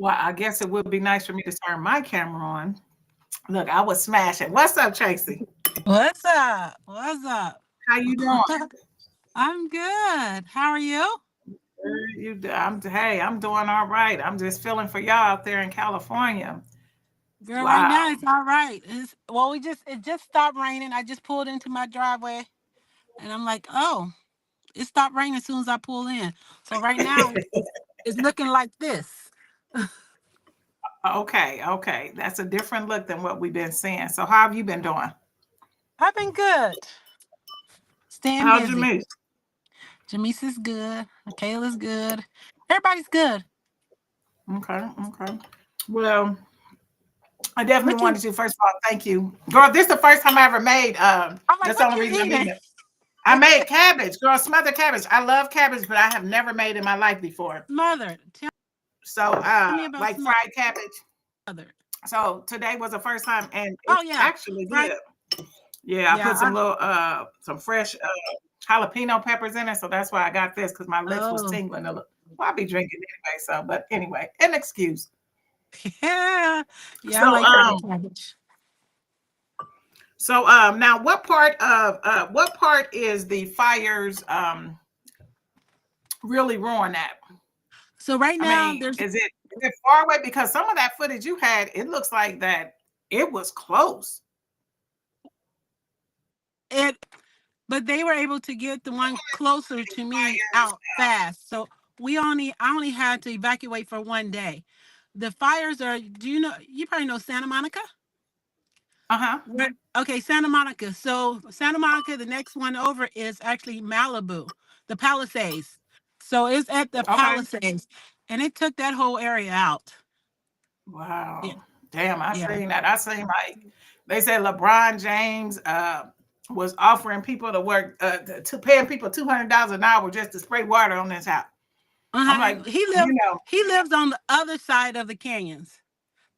Well, I guess it would be nice for me to turn my camera on. Look, I was smashing. What's up, Tracy? What's up? What's up? How you doing? I'm good. How are you? Hey, I'm doing all right. I'm just feeling for y'all out there in California. Girl, right Wow. now it's all right. Well, it just stopped raining. I just pulled into my driveway and I'm like, oh, it stopped raining as soon as I pull in. So right now it's looking like this. Okay, okay. That's a different look than what we've been seeing. So how have you been doing? I've been good. Staying How's busy. Jameis? Jamice is good. Michaela's good. Everybody's good. Okay, okay. Well, I definitely What you wanted to first of all thank you. Girl, this is the first time I ever made I'm like, that's the what only you reason I'm eating? eating it. I made cabbage, girl, smothered cabbage. I love cabbage, but I have never made in my life before. Mother. Tell So me about like fried cabbage. Mother. So today was the first time and Oh it's yeah. actually Right. good. Yeah, I put Yeah. some fresh jalapeno peppers in it, so that's why I got this because my lips was Oh. tingling a little. Well, I'll be drinking anyway, so but anyway, an excuse. Yeah. Yeah, I So like fried cabbage. now what part is the fires really ruin that? So right I now mean, there's is it far away? Because some of that footage you had, it looks like that it was close. it but they were able to get the one closer to me out fast. So I only had to evacuate for 1 day. The fires are, do you probably know Santa Monica? Uh-huh. Okay, Santa Monica. So Santa Monica, the next one over is actually Malibu, the Palisades. So it's at the Okay. Palisades, and it took that whole area out. Yeah, Wow. Damn, I yeah. seen that. I seen like they said LeBron James was offering people to work to paying people $200 an hour just to spray water on his house. I'm Uh-huh. like, He you lives know, he lives on the other side of the canyons.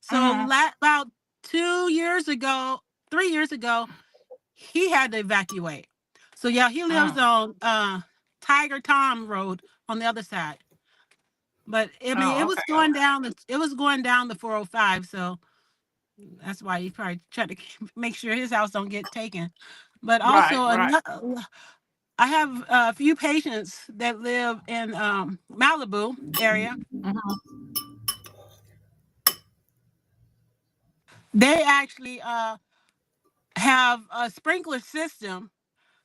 So mhm, about 2 years ago, 3 years ago, he had to evacuate. So yeah, he lives mm, on Tiger Tom Road on the other side. But I mean, oh, okay, okay. it was going down the 405. So that's why he probably tried to make sure his house don't get taken. But Right, also, right. I have a few patients that live in Malibu area. Mhm, They actually have a sprinkler system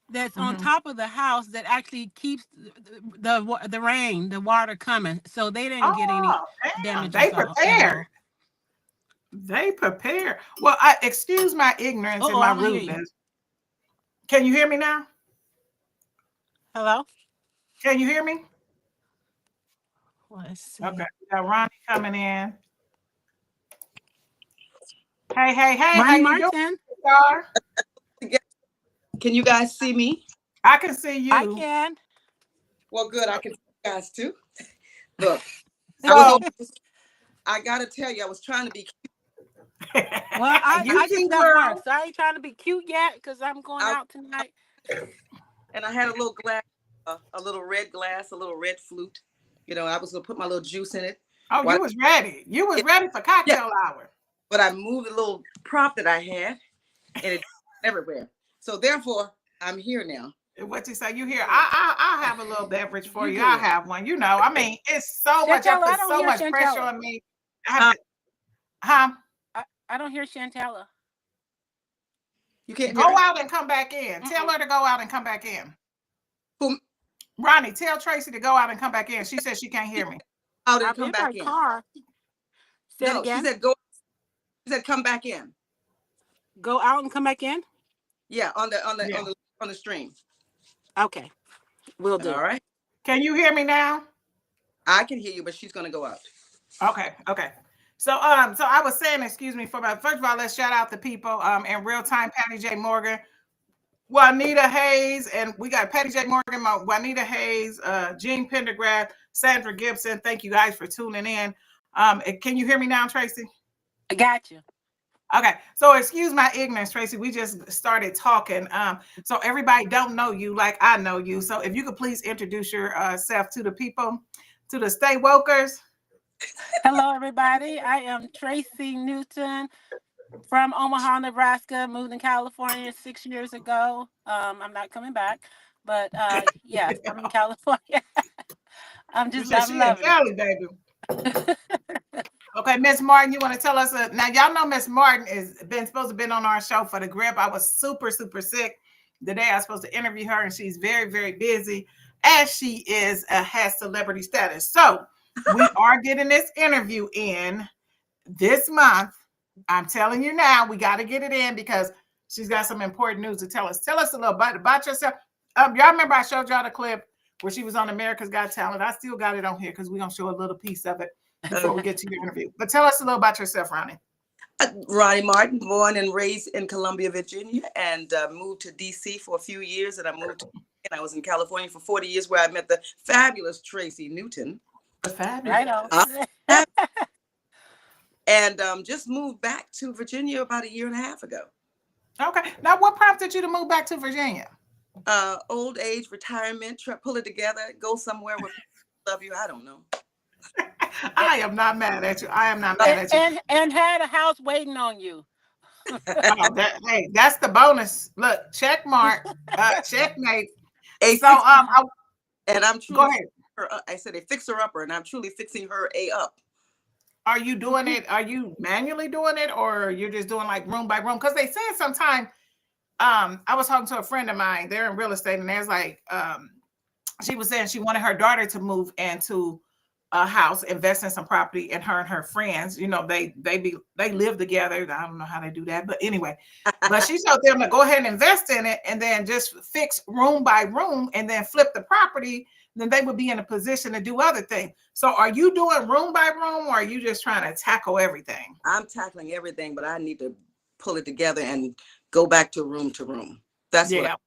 that's on mhm. top of the house that actually keeps the rain, the water coming. So they didn't get any Oh, damn. They damages at prepared. all. They prepared. Well, I excuse my ignorance and Oh, my I don't hear you. rudeness. Can you hear me now? Hello? Can you hear me? Let's Okay. see. We got Ronnie coming in. Hey, hey, hey, how Ronnie you doing, Martin, star? Can you guys see me? I can see I you. can. Well, good. I can see you guys too. Look, I was. So, I gotta tell you, I was trying to be. Well, you I just cute got work, girl. so I ain't trying to be cute yet because I'm going I, out tonight. and I had a little glass, a little red glass, a little red flute. You know, I was gonna put my little juice in it. Oh, While you was ready. You was ready for yeah, cocktail hour. but I moved a little prop that I had, and it everywhere. So therefore, I'm here now. What you say? You here? I'll have a little beverage for You you. I'll good. have one. You know, I mean, it's so much. I Chantella, put I don't so hear much pressure Chantella. on me. I have Uh, to, huh? I don't hear Chantella. you can't hear Go me. out and come back in. Tell Mm-mm. her to go out and come back in. Who Ronnie, tell Tracy to go out and come back in. She says she can't hear me. out and I'm come in my back in? car. Say it No, she again. said go. She said come back in. Go out and come back in. Yeah, on the on the Yeah. on the on the stream. Okay, will All do. right. Can you hear me now? I can hear you, but she's gonna go out. Okay, okay. So I was saying, excuse me for my first of all, let's shout out the people in real time, Patty J. Morgan, Juanita Hayes, and we got Patty J. Morgan, Juanita Hayes, Jean Pendergrass, Sandra Gibson. Thank you guys for tuning in. Can you hear me now, Tracy? I got you. Okay, so excuse my ignorance, Tracy. We just started talking. So everybody don't know you like I know you. So if you could please introduce yourself to the people, to the Stay Wokers. Hello, everybody. I am Tracy Newton from Omaha, Nebraska. Moved in California 6 years ago. I'm not coming back, but yes, I'm in California. You said I'm she in loving Cali, baby. it. Okay, Miss Martin, you want to tell us? Now, y'all know Miss Martin is been supposed to been on our show for the grip. I was super, super sick the day I was supposed to interview her, and she's very, very busy, as she is has celebrity status. So we are getting this interview in this month. I'm telling you now, we got to get it in because she's got some important news to tell us. Tell us a little bit about yourself. Y'all remember I showed y'all the clip where she was on America's Got Talent. I still got it on here because we're going to show a little piece of it before we get to your interview. But tell us a little about yourself, Ronee. Ronee Martin, born and raised in Columbia, Virginia, and moved to DC for a few years. And I was in California for 40 years, where I met the fabulous Tracy Newton. The fabulous. Right on. And just moved back to Virginia about a year and a half ago. Okay. Now, what prompted you to move back to Virginia? Old age, retirement, pull it together, go somewhere where people love you. I don't know. I am not mad at you. I am not mad at you. And had a house waiting on you. Hey, that's the bonus. Look, check mark, checkmate. And I'm truly, go ahead. I said a fixer-upper, and I'm truly fixing her up. Are you doing it? Are you manually doing it, or you're just doing like room by room? Because they said sometime. I was talking to a friend of mine. They're in real estate, and there's like, she was saying she wanted her daughter to move into a house, invest in some property, and her friends, you know, they live together. I don't know how they do that, but anyway. But she told them to go ahead and invest in it, and then just fix room by room, and then flip the property. Then they would be in a position to do other things. So are you doing room by room, or are you just trying to tackle everything? I'm tackling everything, but I need to pull it together and go back to room. That's what.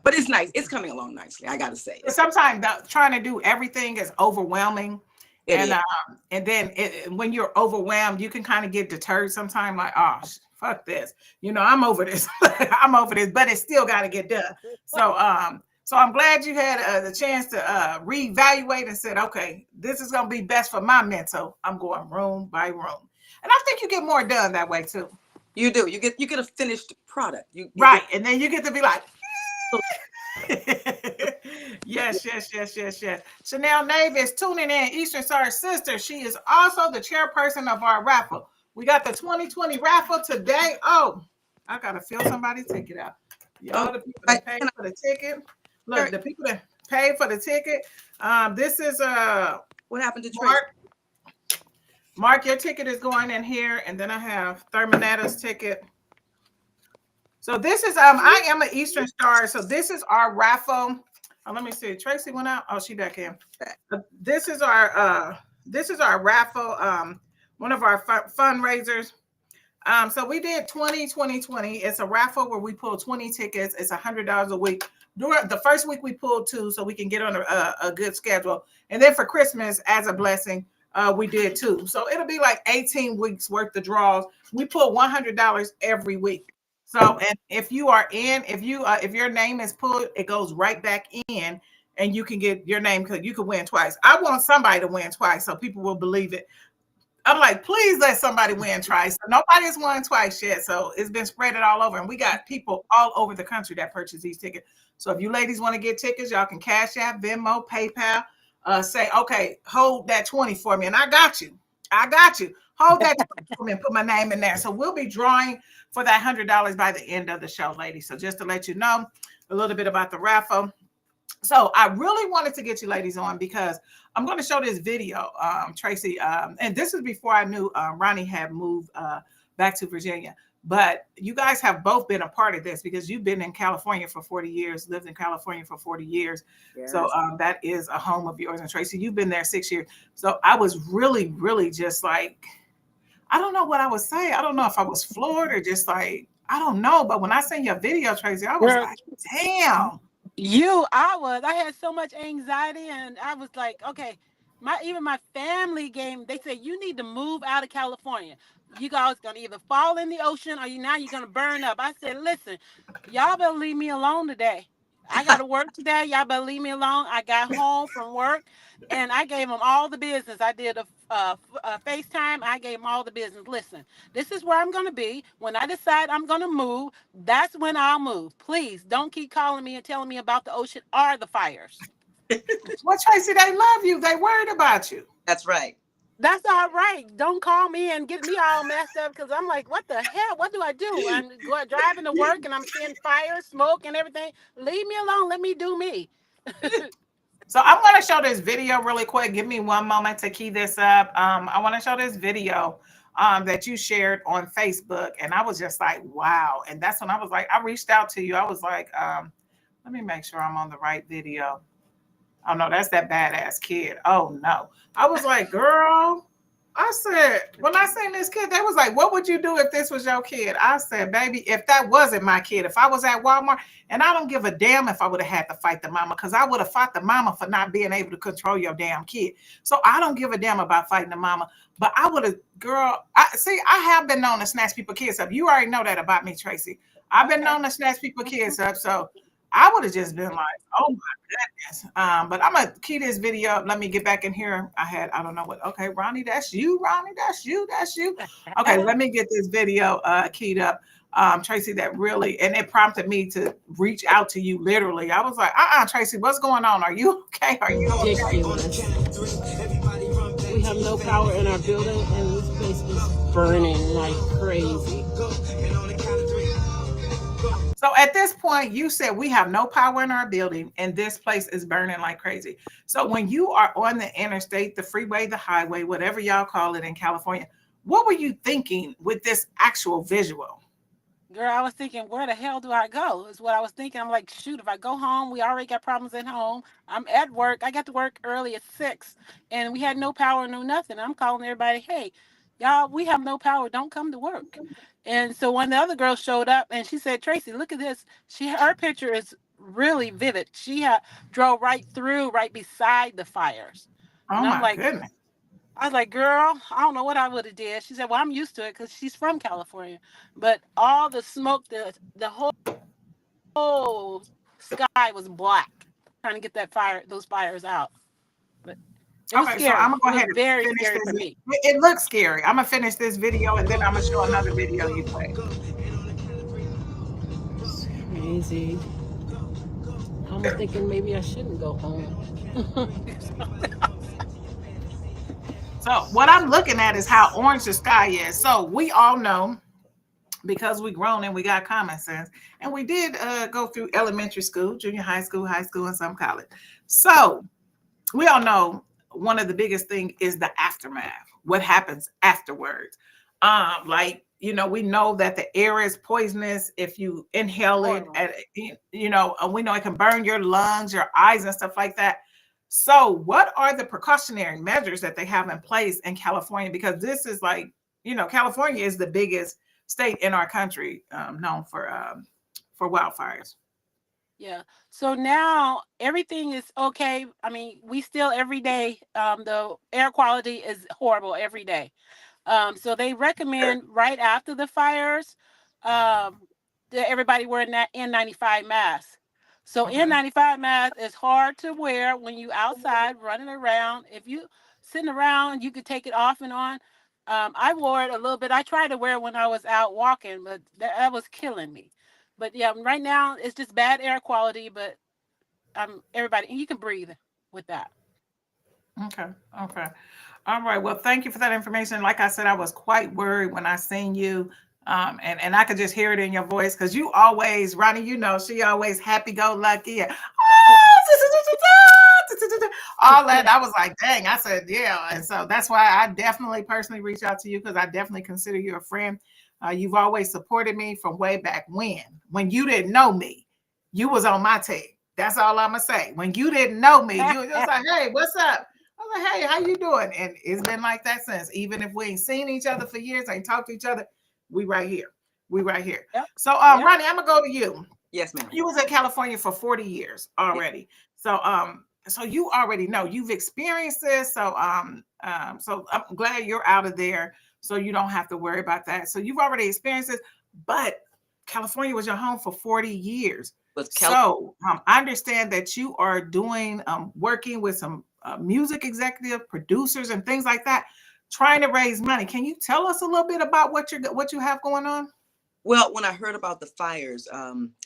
But it's nice. It's coming along nicely, I gotta say. Sometimes trying to do everything is overwhelming. And then when you're overwhelmed, you can kind of get deterred sometimes, like, oh, fuck this. You know, I'm over this. I'm over this, but it's still got to get done. So I'm glad you had the chance to reevaluate and said, okay, this is going to be best for my mental. I'm going room by room. And I think you get more done that way too. You do. You get a finished product. Right. And then you get to be like, yes. Chanel Nave is tuning in, Eastern Star sister. She is also the chairperson of our raffle. We got the 2020 raffle today. Oh, I got to fill somebody's ticket out. Y'all, the people that paid for the ticket. Look, the people that paid for the ticket. This is what happened to Mark? Mark, your ticket is going in here, and then I have Thermonetta's ticket. So this is I am an Eastern Star. So this is our raffle. Let me see. Tracy went out. Oh, she back in. This is our raffle. One of our fundraisers. So we did 2020. It's a raffle where we pull 20 tickets. It's $100 a week. During the first week we pulled 2 so we can get on a good schedule. And then for Christmas, as a blessing, we did 2. So it'll be like 18 weeks worth of draws. We pull $100 every week. So, and if you are in, if your name is pulled, it goes right back in, and you can get your name, because you can win twice. I want somebody to win twice so people will believe it. I'm like, please let somebody win twice. So nobody has won twice yet. So it's been spread all over. And we got people all over the country that purchase these tickets. So if you ladies want to get tickets, y'all can Cash App, Venmo, PayPal. Say, okay, hold that 20 for me. And I got you. Hold that 20 for me and put my name in there. So we'll be drawing for that $100 by the end of the show, ladies. So just to let you know a little bit about the raffle. So I really wanted to get you ladies on because I'm going to show this video, Tracy. And this is before I knew Ronee had moved back to Virginia. But you guys have both been a part of this because you've been in California for 40 years, lived in California for 40 years. Yes. So that is a home of yours. And Tracy, you've been there 6 years. So I was really, really just like, I don't know what I would say. I don't know if I was floored or just like, I don't know. But when I seen your video, Tracy, I was like, damn. I had so much anxiety, and I was like, okay, even my family they said, you need to move out of California. You guys gonna either fall in the ocean or you're gonna burn up. I said, listen, y'all better leave me alone today. I got to work today. Y'all better leave me alone. I got home from work and I gave them all the business. I did a FaceTime. I gave them all the business. Listen, this is where I'm going to be. When I decide I'm going to move, that's when I'll move. Please don't keep calling me and telling me about the ocean or the fires. Well, Tracy, they love you. They worried about you. That's right. That's all right. Don't call me and get me all messed up because I'm like, what the hell? What do I do? I'm driving to work and I'm seeing fire, smoke, and everything. Leave me alone. Let me do me. So I'm going to show this video really quick. Give me one moment to key this up. I want to show this video that you shared on Facebook. And I was just like, wow. And that's when I was like, I reached out to you. I was like, let me make sure I'm on the right video. Oh, no, that's that badass kid. Oh, no. I was like, girl, I said, when I seen this kid, they was like, what would you do if this was your kid? I said, baby, if that wasn't my kid, if I was at Walmart, and I don't give a damn if I would have had to fight the mama, because I would have fought the mama for not being able to control your damn kid. So I don't give a damn about fighting the mama. But I would have, girl, I have been known to snatch people kids up. You already know that about me, Tracy. I've been known to snatch people kids up. So I would have just been like, oh my goodness. But I'm gonna key this video up. Let me get back in here. I don't know what. Okay, Ronnie, that's you. Ronnie, that's you. That's you. Okay, let me get this video keyed up. Tracy, that really, and it prompted me to reach out to you literally. I was like, Tracy, what's going on? Are you okay? Are you okay? Ridiculous. We have no power in our building and this place is burning like crazy. So at this point, you said we have no power in our building and this place is burning like crazy. So when you are on the interstate, the freeway, the highway, whatever y'all call it in California, what were you thinking with this actual visual? Girl, I was thinking, where the hell do I go? Is what I was thinking. I'm like, shoot, if I go home, we already got problems at home. I'm at work. I got to work early at 6, and we had no power, no nothing. I'm calling everybody, hey, y'all, we have no power. Don't come to work. And so one of the other girls showed up, and she said, Tracy, look at this. Her picture is really vivid. She drove right through, right beside the fires. Oh And I'm my like, goodness. I was like, girl, I don't know what I would have did. She said, well, I'm used to it because she's from California. But all the smoke, the whole sky was black, trying to get those fires out. But it was Okay, so I'm scary. gonna It go was ahead and very finish scary for this. me. It looks scary. I'm gonna finish this video and then I'm gonna show another video you play. It's crazy. I'm thinking maybe I shouldn't go home. So what I'm looking at is how orange the sky is. So we all know, because we grown and we got common sense, and we did go through elementary school, junior high school, and some college. So we all know one of the biggest thing is the aftermath. What happens afterwards? Like, we know that the air is poisonous if you inhale it. Horrible. And we know it can burn your lungs, your eyes, and stuff like that. So, what are the precautionary measures that they have in place in California? Because this is like, California is the biggest state in our country known for wildfires. Yeah. So now everything is okay. I mean, we still every day, the air quality is horrible every day. So they recommend right after the fires, um, that everybody wear that N95 mask. So Okay. N95 mask is hard to wear when you outside running around. If you sitting around, you could take it off and on. I wore it a little bit. I tried to wear it when I was out walking, but that was killing me. But yeah, right now it's just bad air quality. But everybody, you can breathe with that. Okay. Okay. All right. Well, thank you for that information. Like I said, I was quite worried when I seen you. And I could just hear it in your voice because you always, Ronnie, she always happy go lucky. And, all that. I was like, dang, I said, yeah. And so that's why I definitely personally reach out to you because I definitely consider you a friend. You've always supported me from way back when you didn't know me, you was on my team. That's all I'm gonna say. When you didn't know me, you was just like, hey, what's up? I was like, hey, how you doing? And it's been like that since. Even if we ain't seen each other for years, ain't talked to each other, we right here. We right here. Yep. So Yep. Ronnie, I'm gonna go to you. Yes, ma'am. You was in California for 40 years already. So you already know you've experienced this. So so I'm glad you're out of there. So you don't have to worry about that. So you've already experienced this. But California was your home for 40 years. With So I understand that you are doing, working with some music executive producers and things like that, trying to raise money. Can you tell us a little bit about what you have going on? Well, when I heard about the fires,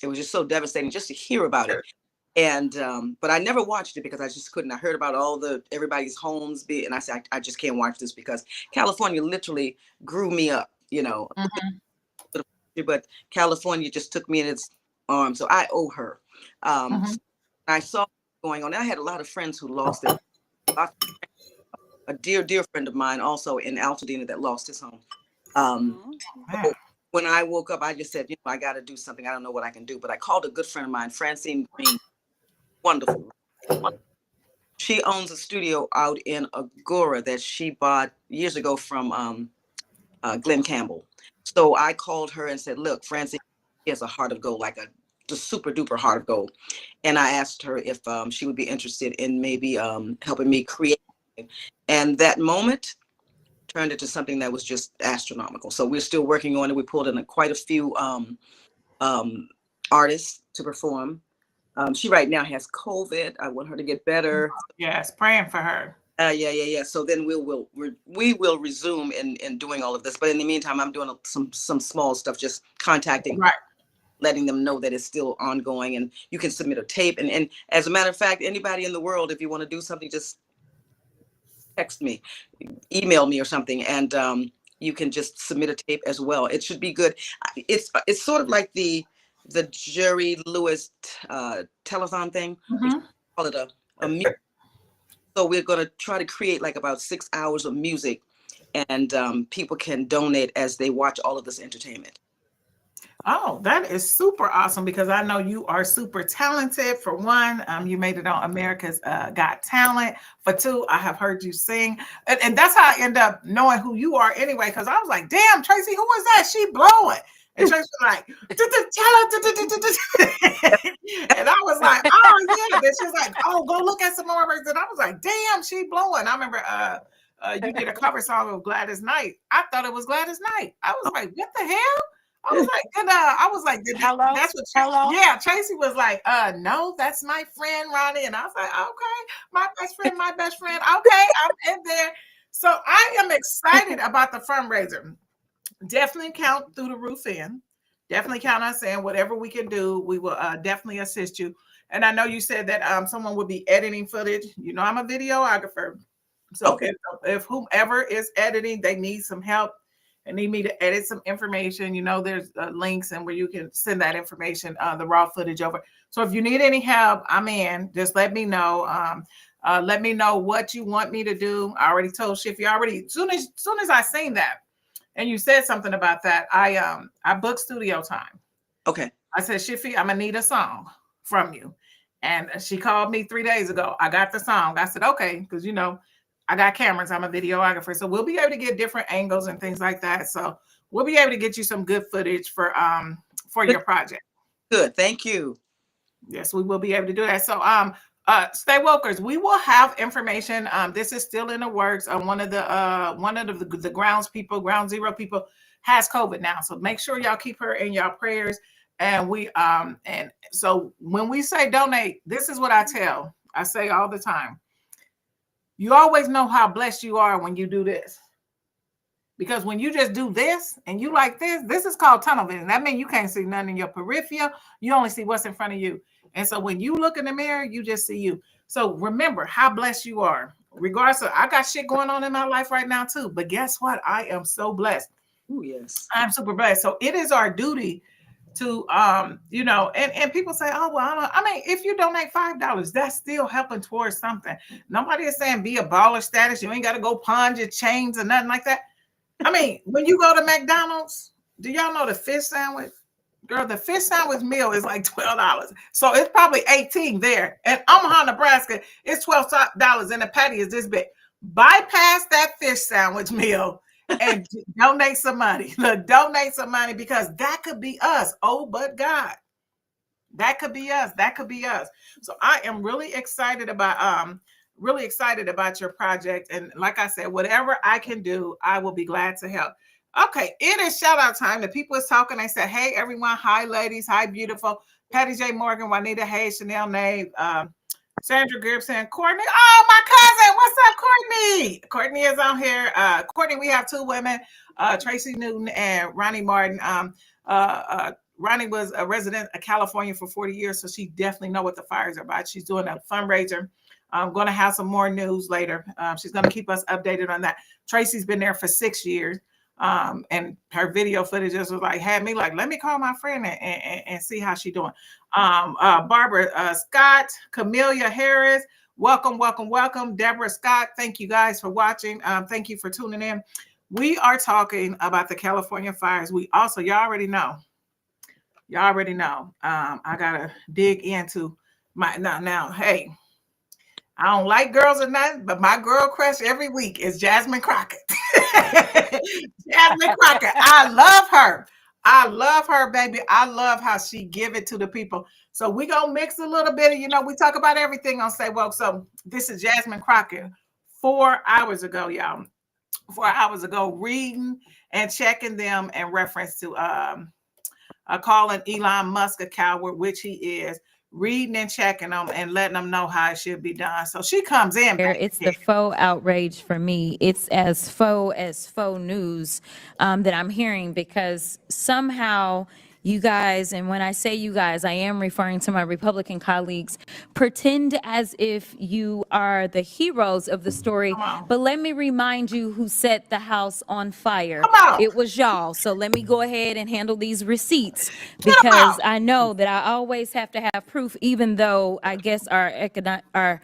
it was just so devastating just to hear about it. And but I never watched it because I just couldn't. I heard about everybody's homes and I said I just can't watch this because California literally grew me up, Mhm. but California just took me in its arms. So I owe her. Mhm. I saw going on. I had a lot of friends who lost it. A dear friend of mine also in Altadena that lost his home. Um, Man. so when I woke up, I just said, I got to do something. I don't know what I can do, but I called a good friend of mine, Francine Green. Wonderful. She owns a studio out in Agora that she bought years ago from Glenn Campbell. So I called her and said, look, Francine has a heart of gold, like the super duper heart of gold. And I asked her if she would be interested in maybe helping me create. And that moment turned into something that was just astronomical. So we're still working on it. We pulled in quite a few um, artists to perform. She right now has COVID. I want her to get better. Yes, praying for her. Yeah. So then we will resume in doing all of this. But in the meantime, I'm doing some small stuff, just contacting, Right. letting them know that it's still ongoing, and you can submit a tape. And as a matter of fact, anybody in the world, if you want to do something, just text me, email me or something, and you can just submit a tape as well. It should be good. It's sort of like the Jerry Lewis telethon thing. We Mhm. call it a music. So we're going to try to create like about 6 hours of music, and people can donate as they watch all of this entertainment. Oh, that is super awesome because I know you are super talented. For one, you made it on America's Got Talent. For two, I have heard you sing. And that's how I end up knowing who you are anyway, because I was like, damn, Tracy, who is that? She blowing. And Tracy was like, and I was like, oh, yeah. Then she was like, oh, go look at some more of hers. And I was like, damn, she blowing. I remember you did a cover song of Gladys Knight. I thought it was Gladys Knight. I was like, what the hell? I was like, Hello, that's what, hello. yeah, Tracy was like, no, that's my friend Ronnie. And I was like, okay, my best friend. Okay, I'm in there. So I am excited about the fundraiser. Definitely count through the roof in. Definitely count us in. Whatever we can do, we will definitely assist you. And I know you said that someone would be editing footage. You know, I'm a videographer. So Okay. if whomever is editing, they need some help and need me to edit some information, there's links and where you can send that information, the raw footage over. So if you need any help, I'm in. Just let me know. Let me know what you want me to do. I already told Shiffy already. Soon as I seen that, and you said something about that, I booked studio time. Okay. I said, Shiffy, I'm gonna need a song from you. And she called me 3 days ago. I got the song. I said, okay, because I got cameras. I'm a videographer. So we'll be able to get different angles and things like that. So we'll be able to get you some good footage for your project. Good. Thank you. Yes, we will be able to do that. So stay wokers. We will have information. This is still in the works. One of the ground zero people has COVID now. So make sure y'all keep her in y'all prayers. And and so when we say donate, this is what I say all the time. You always know how blessed you are when you do this. Because when you just do this and you like this is called tunnel vision. That means you can't see nothing in your peripheral. You only see what's in front of you. And so when you look in the mirror, you just see you. So remember how blessed you are. Regardless of, I got shit going on in my life right now too. But guess what? I am so blessed. Oh, yes. I'm super blessed. So it is our duty to and people say, oh well, I mean, if you donate $5, that's still helping towards something. Nobody is saying be a baller status. You ain't got to go pawn your chains or nothing like that. I mean, when you go to McDonald's, do y'all know the fish sandwich? Girl, the fish sandwich meal is like $12. So it's probably 18 there. And Omaha, Nebraska, it's $12 and the patty is this big. Bypass that fish sandwich meal and donate some money. Look, donate some money because that could be us. Oh, but God. That could be us. That could be us. So I am really excited about your project. And like I said, whatever I can do, I will be glad to help. Okay, it is shout out time. The people is talking. They said, "Hey everyone, hi ladies, hi beautiful." Patty J. Morgan, Juanita Hayes, Chanel Nave, Sandra Gibson, Courtney. Oh, my cousin. What's up, Courtney? Courtney is on here. Courtney, we have two women, Tracy Newton and Ronee Martin. Ronnie was a resident of California for 40 years, so she definitely know what the fires are about. She's doing a fundraiser. I'm going to have some more news later. She's going to keep us updated on that. Tracy's been there for 6 years. And her video footage just was like, had me like, let me call my friend and see how she doing. Barbara Scott, Camelia Harris, welcome. Deborah Scott, thank you guys for watching. Thank you for tuning in. We are talking about the California fires. We also, y'all already know. I gotta dig into my now. Hey, I don't like girls or nothing, but my girl crush every week is Jasmine Crockett. Jasmine Crockett. I love her, baby. I love how she give it to the people. So we gonna mix a little bit of, we talk about everything on Say Woke. So this is Jasmine Crockett 4 hours ago, y'all. 4 hours ago, reading and checking them in reference to calling Elon Musk a coward, which he is. Reading and checking them and letting them know how it should be done. So she comes in. It's the faux outrage for me. It's as faux news that I'm hearing, because somehow you guys, and when I say you guys, I am referring to my Republican colleagues, pretend as if you are the heroes of the story. But let me remind you who set the house on fire. It was y'all. So let me go ahead and handle these receipts, because I know that I always have to have proof, even though I guess our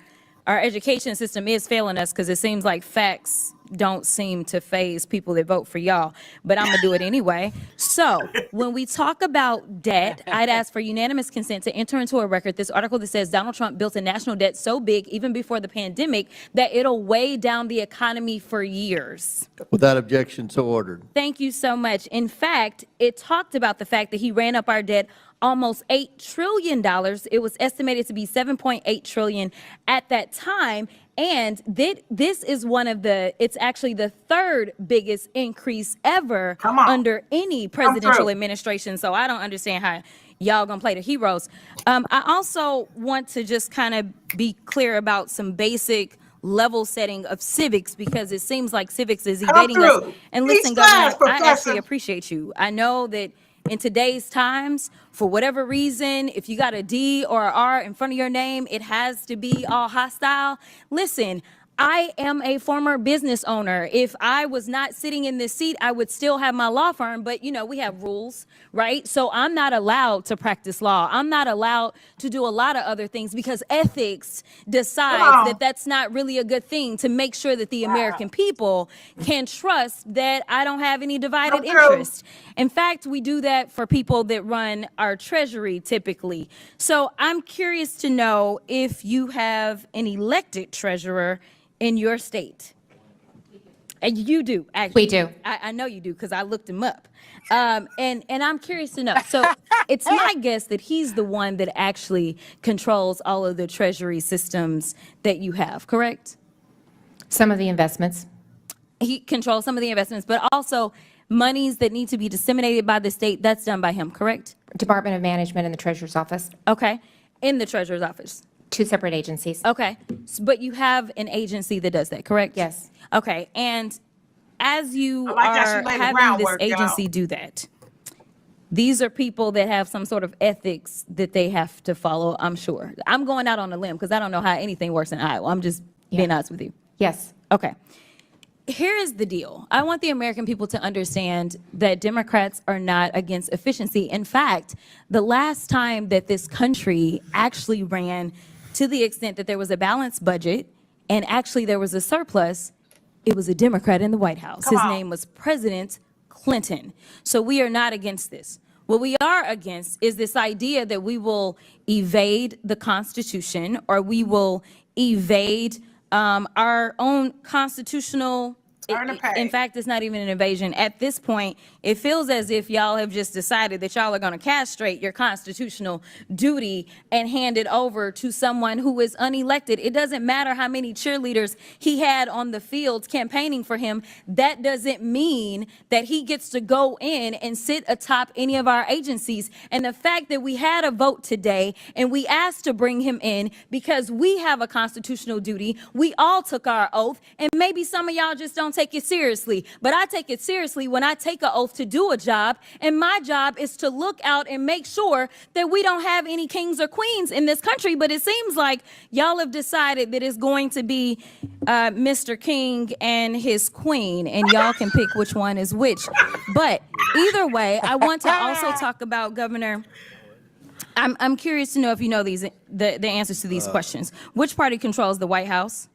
education system is failing us, because it seems like facts don't seem to faze people that vote for y'all, but I'm gonna do it anyway. So when we talk about debt, I'd ask for unanimous consent to enter into a record this article that says Donald Trump built a national debt so big, even before the pandemic, that it'll weigh down the economy for years. Without objection, so ordered. Thank you so much. In fact, it talked about the fact that he ran up our debt almost $8 trillion. It was estimated to be $7.8 trillion at that time. And this is it's actually the third biggest increase ever under any presidential administration. So I don't understand how y'all gonna play the heroes. I also want to just kind of be clear about some basic level setting of civics, because it seems like civics is evading us. And listen, Governor, I actually appreciate you. I know that in today's times, for whatever reason, if you got a D or an R in front of your name, it has to be all hostile. Listen, I am a former business owner. If I was not sitting in this seat, I would still have my law firm, but we have rules, right? So I'm not allowed to practice law. I'm not allowed to do a lot of other things, because ethics decides that that's not really a good thing, to make sure that the American people can trust that I don't have any divided interest. In fact, we do that for people that run our treasury typically. So I'm curious to know if you have an elected treasurer in your state. And you do, actually. We do. I know you do, because I looked him up. And I'm curious to know. So it's my guess that he's the one that actually controls all of the treasury systems that you have, correct? Some of the investments. He controls some of the investments, but also monies that need to be disseminated by the state, that's done by him, correct? Department of Management and the Treasurer's Office. Okay, in the Treasurer's Office. Two separate agencies. Okay, but you have an agency that does that, correct? Yes. Okay, and as you like are having this agency do that, these are people that have some sort of ethics that they have to follow, I'm sure. I'm going out on a limb, because I don't know how anything works in Iowa. I'm just being honest with you. Yes. Okay. Here is the deal. I want the American people to understand that Democrats are not against efficiency. In fact, the last time that this country actually ran to the extent that there was a balanced budget and actually there was a surplus, it was a Democrat in the White House. His name was President Clinton. So we are not against this. What we are against is this idea that we will evade the Constitution, or we will evade our own constitutional Earn and pay. In fact, it's not even an invasion. At this point, it feels as if y'all have just decided that y'all are going to castrate your constitutional duty and hand it over to someone who is unelected. It doesn't matter how many cheerleaders he had on the fields campaigning for him. That doesn't mean that he gets to go in and sit atop any of our agencies. And the fact that we had a vote today and we asked to bring him in because we have a constitutional duty, we all took our oath, and maybe some of y'all just don't take it seriously. But I take it seriously when I take an oath to do a job, and my job is to look out and make sure that we don't have any kings or queens in this country. But it seems like y'all have decided that it's going to be Mr. King and his queen, and y'all can pick which one is which. But either way, I want to also talk about Governor. I'm curious to know if you know the answers to these questions. Which party controls the White House?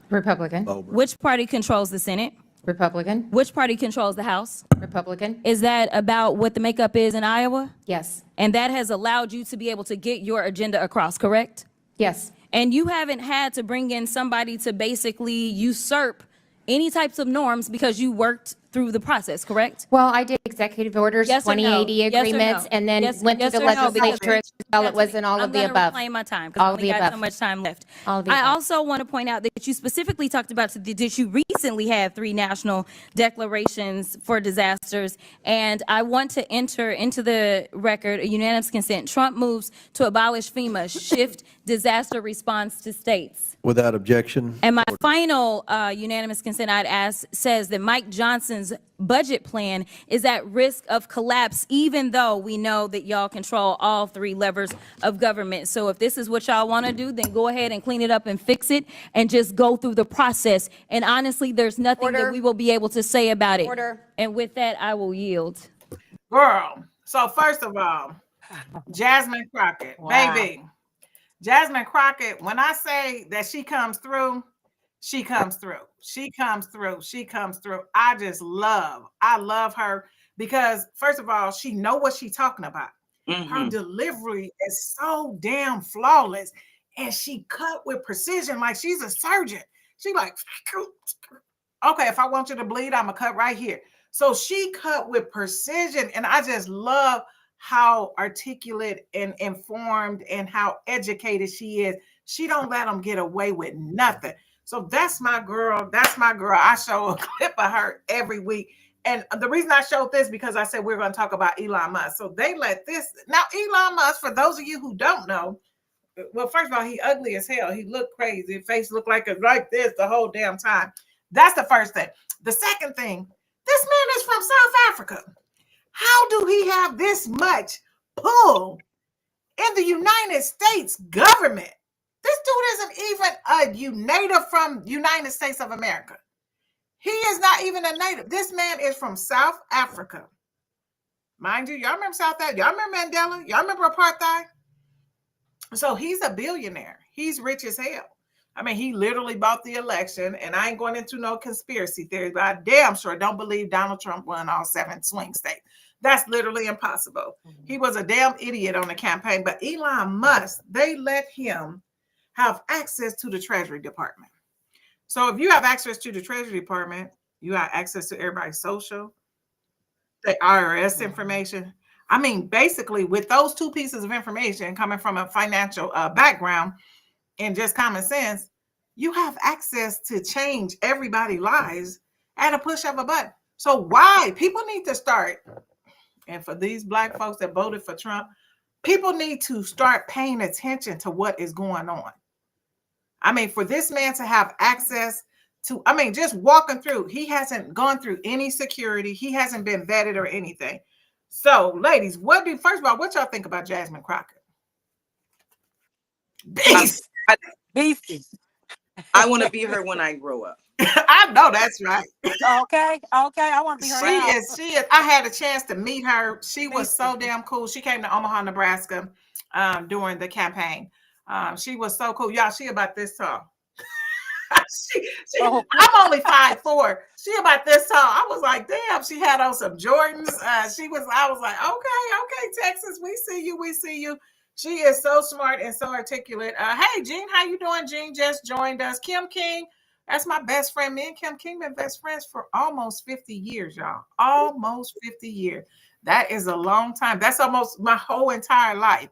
Republican. Which party controls the Senate? Republican. Which party controls the House? Republican. Is that about what the makeup is in Iowa? Yes. And that has allowed you to be able to get your agenda across, correct? Yes. And you haven't had to bring in somebody to basically usurp any types of norms because you worked through the process, correct? Well, I did executive orders, Yes or no? 2080 Yes or agreements, no? and then Yes- went to yes the or no? Because legislature as well. It wasn't all of the I'm above. going to reclaim my time because I All of only the got above. so much time left. All of the I above. also want to point out that you specifically talked about that you recently had 3 national declarations for disasters, and I want to enter into the record a unanimous consent. Trump moves to abolish FEMA, shift disaster response to states. Without objection. And my final unanimous consent I'd ask says that Mike Johnson's budget plan is at risk of collapse, even though we know that y'all control all 3 levers of government. So if this is what y'all want to do, then go ahead and clean it up and fix it and just go through the process. And honestly, there's nothing Order. that we will be able to say about it. Order. And with that, I will yield. Girl. So first of all, Jasmine Crockett, Wow. baby. Jasmine Crockett, when I say that she comes through, she comes through. She comes through. She comes through. I love her because first of all, she know what she's talking about. Her delivery is so damn flawless, and she cut with precision like she's a surgeon. She like, okay, if I want you to bleed, I'm gonna cut right here. So she cut with precision, and I just love how articulate and informed and how educated she is. She don't let them get away with nothing. So that's my girl. That's my girl. I show a clip of her every week. And the reason I showed this because I said we're going to talk about Elon Musk. So they let this. Now, Elon Musk, for those of you who don't know, well, first of all, he ugly as hell. He looked crazy. His face looked like this the whole damn time. That's the first thing. The second thing, this man is from South Africa. How do he have this much pull in the United States government? This dude isn't even a native from United States of America. He is not even a native. This man is from South Africa. Mind you, y'all remember South Africa? Y'all remember Mandela? Y'all remember apartheid? So he's a billionaire. He's rich as hell. I mean, he literally bought the election, and I ain't going into no conspiracy theory, but I damn sure don't believe Donald Trump won all 7 swing states. That's literally impossible. He was a damn idiot on the campaign, but Elon Musk, they let him have access to the Treasury Department. So if you have access to the Treasury Department, you have access to everybody's social, the IRS information. I mean, basically, with those 2 pieces of information coming from a financial background and just common sense, you have access to change everybody's lives at a push of a button. So why? People need to start, and for these Black folks that voted for Trump, people need to start paying attention to what is going on. I mean, for this man to have access to, I mean, just walking through, he hasn't gone through any security. He hasn't been vetted or anything. So, ladies, first of all, what y'all think about Jasmine Crockett? Beast. Beastie. I want to be her when I grow up. I know that's right. Okay. I want to be her now. She is. I had a chance to meet her. She was so damn cool. She came to Omaha, Nebraska during the campaign. She was so cool. Y'all, she about this tall. I'm only 5'4". She about this tall. I was like, damn, she had on some Jordans. I was like, okay, Texas, we see you. She is so smart and so articulate. Hey, Jean, how you doing? Jean just joined us. Kim King, That's my best friend. Me and Kim King been best friends for almost 50 years, y'all. Almost 50 years. That is a long time. That's almost my whole entire life.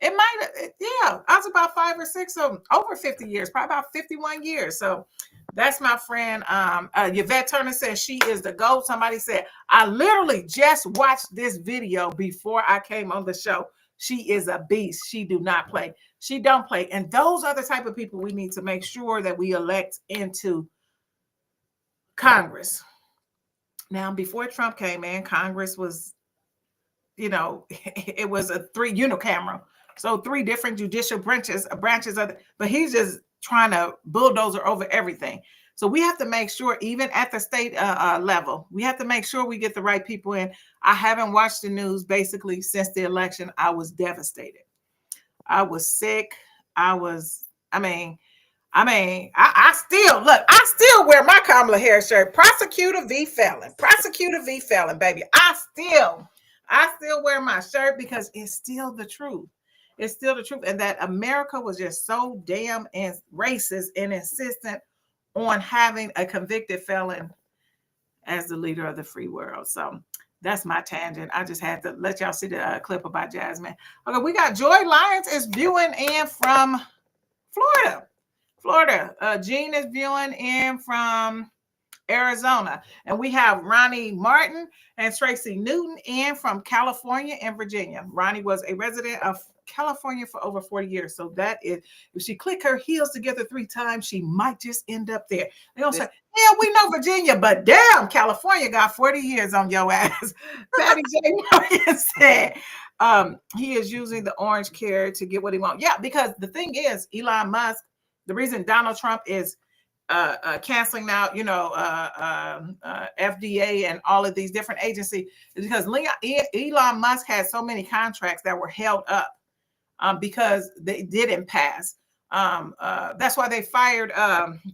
It might, yeah, I was about 5 or 6 of them, over 50 years, probably about 51 years. So that's my friend. Yvette Turner says she is the GOAT. Somebody said, I literally just watched this video before I came on the show. She is a beast. She do not play. She don't play. And those are the type of people we need to make sure that we elect into Congress. Now, before Trump came in, Congress was, it was a 3 unicameral. So 3 different judicial branches of, but he's just trying to bulldozer over everything. So we have to make sure, even at the state level, we have to make sure we get the right people in. I haven't watched the news basically since the election. I was devastated. I was sick. I still wear my Kamala Harris shirt. Prosecutor v. felon. Prosecutor v. felon, baby. I still wear my shirt because it's still the truth. It's still the truth. And that America was just so damn racist and insistent on having a convicted felon as the leader of the free world. So that's my tangent. I just had to let y'all see the clip about Jasmine. Okay, we got Joy Lyons is viewing in from Florida. Jean is viewing in from Arizona. And we have Ronee Martin and Tracy Newton in from California and Virginia. Ronee was a resident of California for over 40 years. So that is, if she click her heels together 3 times, she might just end up there. They don't say, yeah, we know Virginia, but damn, California got 40 years on your ass. Patty J. Morgan said he is using the orange carrot to get what he wants. Yeah, because the thing is, Elon Musk, the reason Donald Trump is canceling out, FDA and all of these different agencies is because Elon Musk had so many contracts that were held up because they didn't pass. That's why they fired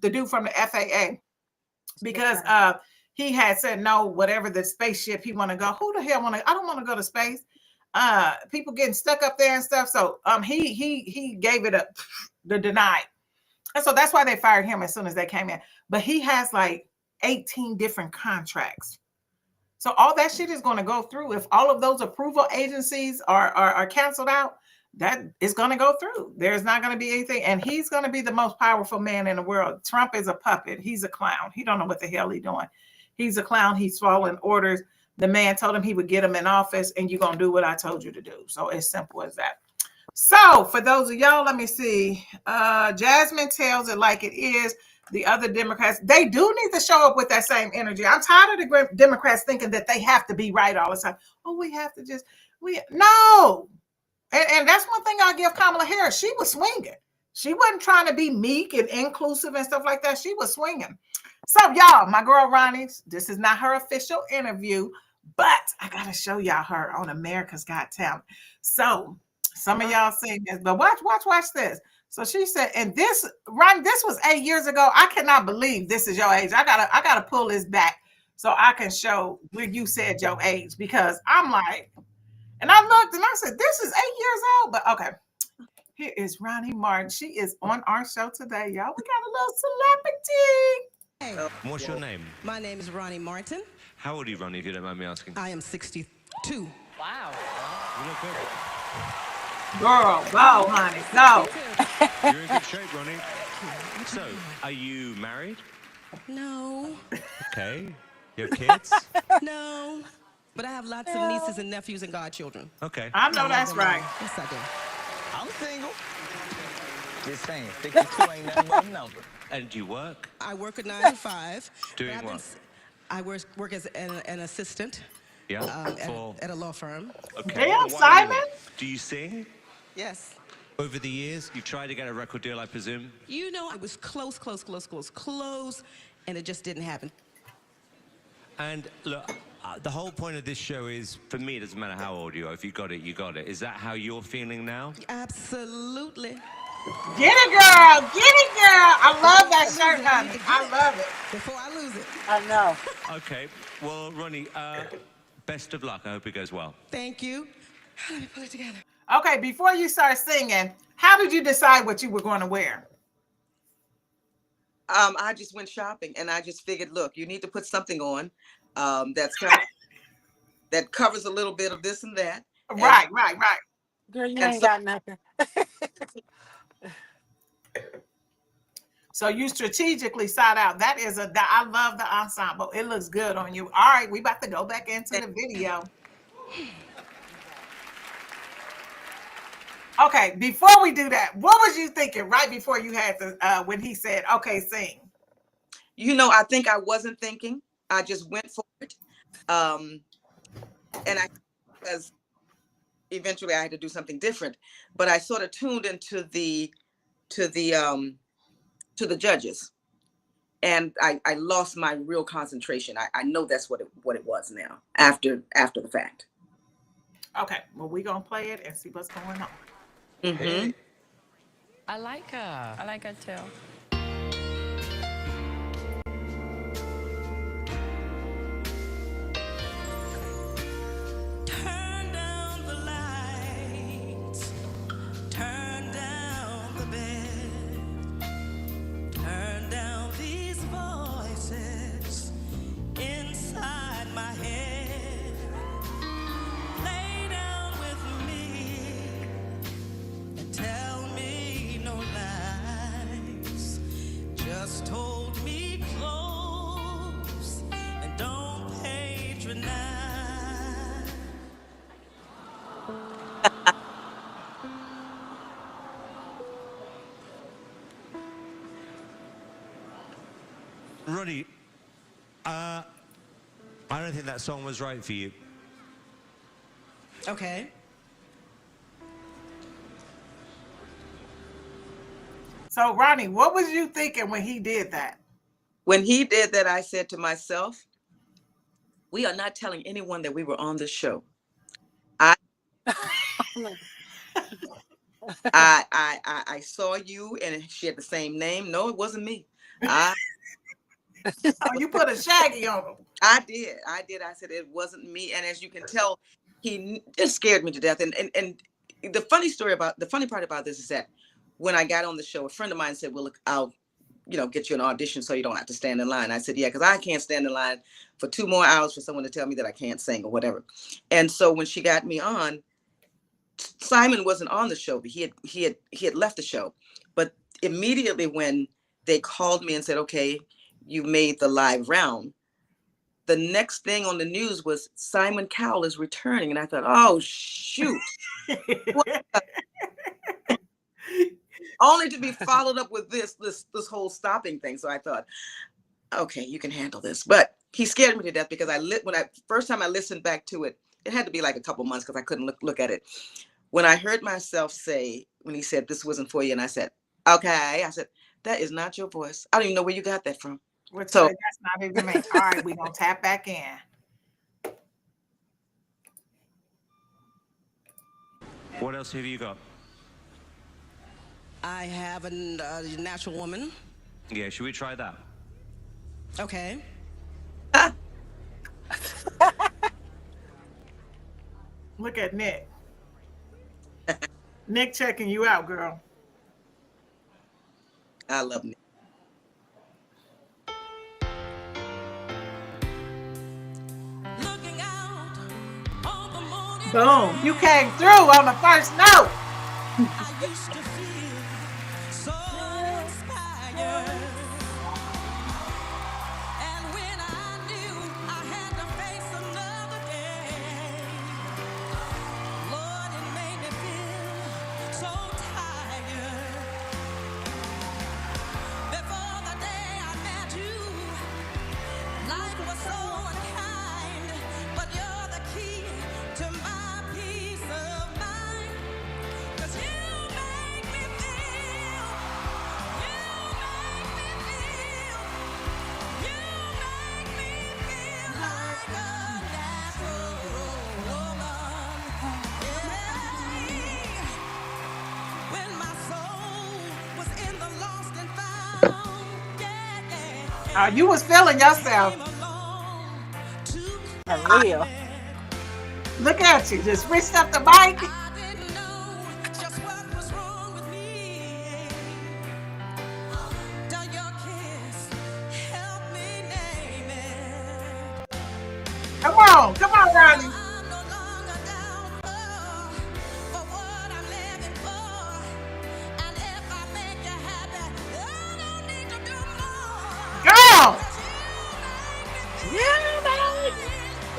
the dude from the FAA because he had said no, whatever the spaceship he want to go. Who the hell I don't want to go to space. People getting stuck up there and stuff. So he gave it the denied. And so that's why they fired him as soon as they came in. But he has like 18 different contracts. So all that shit is going to go through. If all of those approval agencies are canceled out, that is going to go through. There's not going to be anything. And he's going to be the most powerful man in the world. Trump is a puppet. He's a clown. He don't know what the hell he's doing. He's a clown. He's following orders. The man told him he would get him in office and you're going to do what I told you to do. So it's simple as that. So for those of y'all, let me see. Jasmine tells it like it is. The other Democrats, they do need to show up with that same energy. I'm tired of the Democrats thinking that they have to be right all the time. Oh, we have to no. And that's one thing I'll give Kamala Harris. She was swinging. She wasn't trying to be meek and inclusive and stuff like that. She was swinging. So y'all, my girl Ronnie, this is not her official interview, but I got to show y'all her on America's Got Talent. So some of y'all seen this, but watch this. So she said, and this, Ron, this was 8 years ago. I cannot believe this is your age. I gotta pull this back so I can show where you said your age, because I'm like, and I looked and I said, this is 8 years old. But okay, here is Ronee Martin. She is on our show today, y'all. We got a little celebrity. Hey. What's your name? My name is Ronee Martin. How old are you, Ronnie, if you don't mind me asking? I am 62. Wow. You look good. Girl, go, honey, go. You're in good shape, Ronnie. So, are you married? No. Okay. You have kids? No. But I have lots of nieces and nephews and godchildren. Okay. I know that's right. Yes, I do. I'm single. Just saying, 52 ain't nothing but a number. And do you work? I work a 9 to 5. Doing what? I work as an assistant. Yeah. At a law firm. Okay. Damn, Simon. Do you sing? Yes. Over the years, you tried to get a record deal, I presume? You know, I was close, and it just didn't happen. And look, the whole point of this show is, for me, it doesn't matter how old you are. If you got it, you got it. Is that how you're feeling now? Absolutely. Get it, girl. Get it, girl. I love that shirt, honey. I love it. Before I lose it. I know. Okay. Well, Ronnie, best of luck. I hope it goes well. Thank you. Let me put it together. Okay, before you start singing, how did you decide what you were going to wear? I just went shopping and I just figured, look, you need to put something on that's kind of that covers a little bit of this and that. Right. Girl, you And ain't so got nothing. So you strategically sought out. I love the ensemble. It looks good on you. All right, we about to go back into the video. Okay, before we do that, what was you thinking right before you had to, when he said, okay, sing? I think I wasn't thinking. I just went for it. And because eventually I had to do something different, but I sort of tuned into the judges. And I lost my real concentration. I know that's what it was now after the fact. Okay, well, we're going to play it and see what's going on. Mm-hmm. I like her. I like her too. Turn down the lights, turn down the bed, turn down these voices inside my head. Lay down with me and tell me no lies. Just hold me close and don't patronize. Ronnie, I don't think that song was right for you. Okay. So, Ronnie, what was you thinking when he did that? When he did that, I said to myself, we are not telling anyone that we were on this show. I saw you and she had the same name. No, it wasn't me. Oh, you put a shaggy on him. I did. I said it wasn't me. And as you can tell, he just scared me to death. And the funny part about this is that when I got on the show, a friend of mine said, well, look, I'll, get you an audition so you don't have to stand in line. I said, yeah, because I can't stand in line for 2 more hours for someone to tell me that I can't sing or whatever. And so when she got me on, Simon wasn't on the show, but he had left the show. But immediately when they called me and said, okay, you made the live round, the next thing on the news was Simon Cowell is returning. And I thought, oh, shoot. Only to be followed up with this whole stopping thing. So I thought, okay, you can handle this. But he scared me to death because first time I listened back to it, it had to be like a couple months because I couldn't look at it. When I heard myself say, when he said, this wasn't for you, and I said, okay, I said, that is not your voice. I don't even know where you got that from. So that's not even me. All right, we're going to tap back in. What else have you got? I have a natural woman. Yeah, should we try that? Okay. Look at Nick. Nick checking you out, girl. I love Nick. Looking out on the morning. Boom. You came through on the first note. I used to feel so inspired. And when I knew I had to face another day, Lord, it made me feel so tired. Before the day I met you, life was so unkind, but you're the key to my peace of mind. 'Cause you make me feel, like a natural woman. Yeah. When my soul was in the lost and found, yeah. You was feeling yourself. For real. Look at you. Just switched up the mic. I didn't know just what was wrong with me. Till your kiss on, Ronnie. I'm no longer down for what I'm living for. And if I make you happy, I don't need to do more. Girl. 'Cause you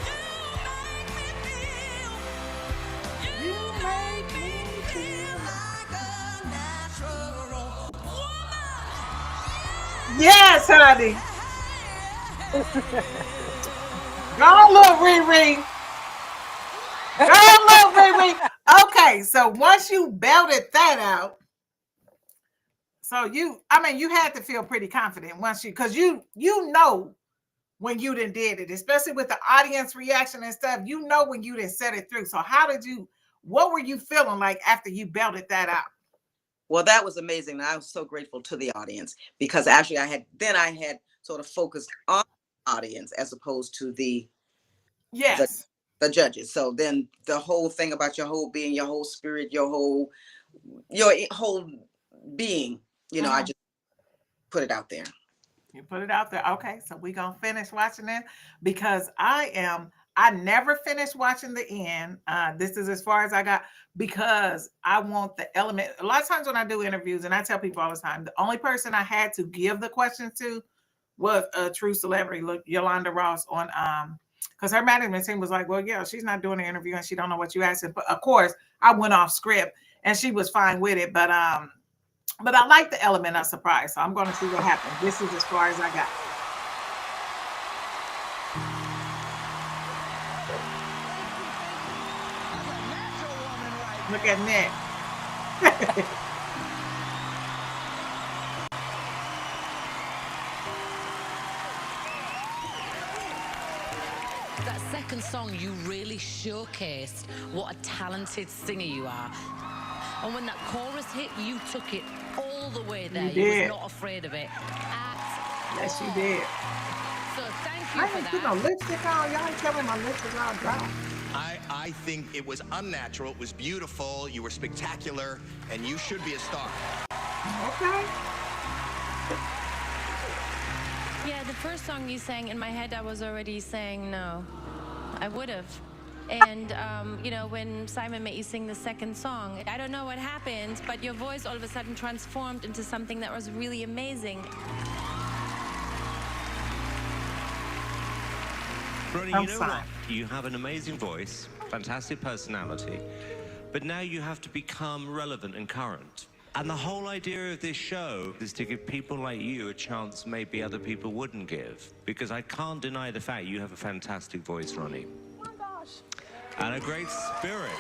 You make me feel, you make me feel like a natural woman. Yes, honey. Go, little Riri. Go, little Riri. Okay, so once you belted that out, so you had to feel pretty confident once because you know when you done did it, especially with the audience reaction and stuff, you know when you done set it through. So what were you feeling like after you belted that out? Well, that was amazing. And I was so grateful to the audience because actually I had sort of focused on the audience as opposed to the judges. So then the whole thing about your whole being, your whole spirit, your whole being, I just put it out there. You put it out there. Okay, so we're gonna finish watching it because I never finished watching the end. This is as far as I got because I want the element. A lot of times when I do interviews, and I tell people all the time, the only person I had to give the questions to was a true celebrity, Yolanda Ross on because her management team was like, well, yeah, she's not doing the interview and she don't know what you asked her. But of course, I went off script and she was fine with it. But I like the element of surprise. So I'm going to see what happens. This is as far as I got. Look at Nick. That second song, you really showcased what a talented singer you are. And when that chorus hit, you took it all the way there. You was not afraid of it. Yes, you did. So thank you I for ain't that. put no lipstick on. Y'all ain't telling my lipstick all dry. I think it was unnatural. It was beautiful. You were spectacular, and you should be a star. Okay. Yeah, the first song you sang, in my head I was already saying no. I would have. And, when Simon made you sing the second song, I don't know what happened, but your voice all of a sudden transformed into something that was really amazing. Ronee, you know what? You have an amazing voice, fantastic personality, but now you have to become relevant and current. And the whole idea of this show is to give people like you a chance maybe other people wouldn't give. Because I can't deny the fact you have a fantastic voice, Ronee. Oh my gosh. And a great spirit.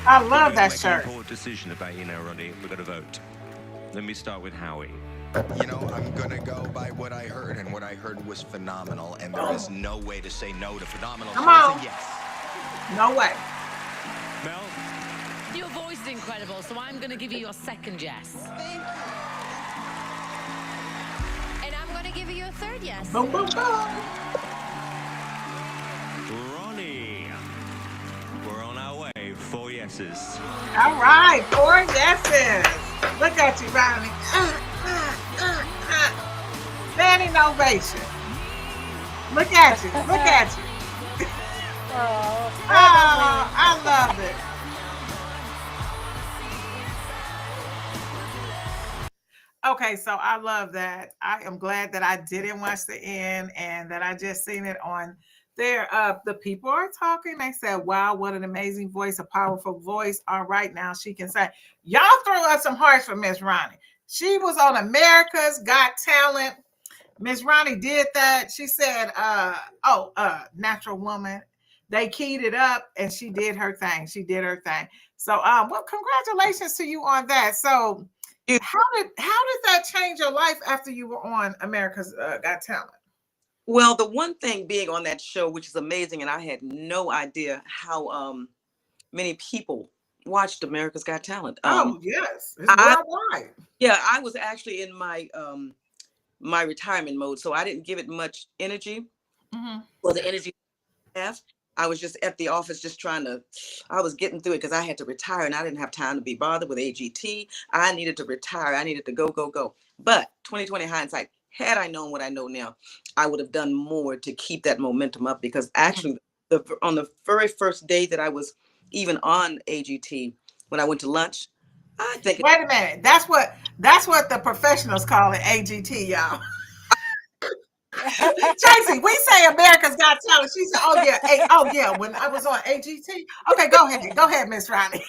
I love that shirt. An important decision about you now, Ronee. We're going to vote. Let me start with Howie. I'm going to go by what I heard, and what I heard was phenomenal, and there is no way to say no to phenomenal. Come on. Yes. No way. Mel? Your voice is incredible, so I'm going to give you your second yes. And I'm going to give you a third yes. Boom, boom, boom. Ronee. We're on our way. 4 yeses. All right, 4 yeses. Look at you, Ronnie. Standing ovation. Look at you. Look at you. Oh, I love it. Okay, so I love that. I am glad that I didn't watch the end and that I just seen it on there. The people are talking. They said, wow, what an amazing voice, a powerful voice. All right, now she can say, y'all throw us some hearts for Miss Ronnie. She was on America's Got Talent. Miss Ronnie did that. She said, natural woman. They keyed it up and she did her thing. She did her thing. So, well, congratulations to you on that. So how did that change your life after you were on America's Got Talent? Well, the one thing being on that show, which is amazing, and I had no idea how many people watched America's Got Talent. Yes, it's worldwide. I was actually in my my retirement mode, so I didn't give it much energy. Well, the energy I have. I was just at the office just I was getting through it because I had to retire and I didn't have time to be bothered with AGT. I needed to retire. I needed to go. But 2020 hindsight, had I known what I know now, I would have done more to keep that momentum up, because actually on the very first day that I was even on AGT, when I went to lunch, I think Wait a minute. That's what the professionals call it, AGT, y'all. Tracy, we say America's Got Talent. She said, "Oh yeah, when I was on AGT." Okay, go ahead, Miss Ronnie.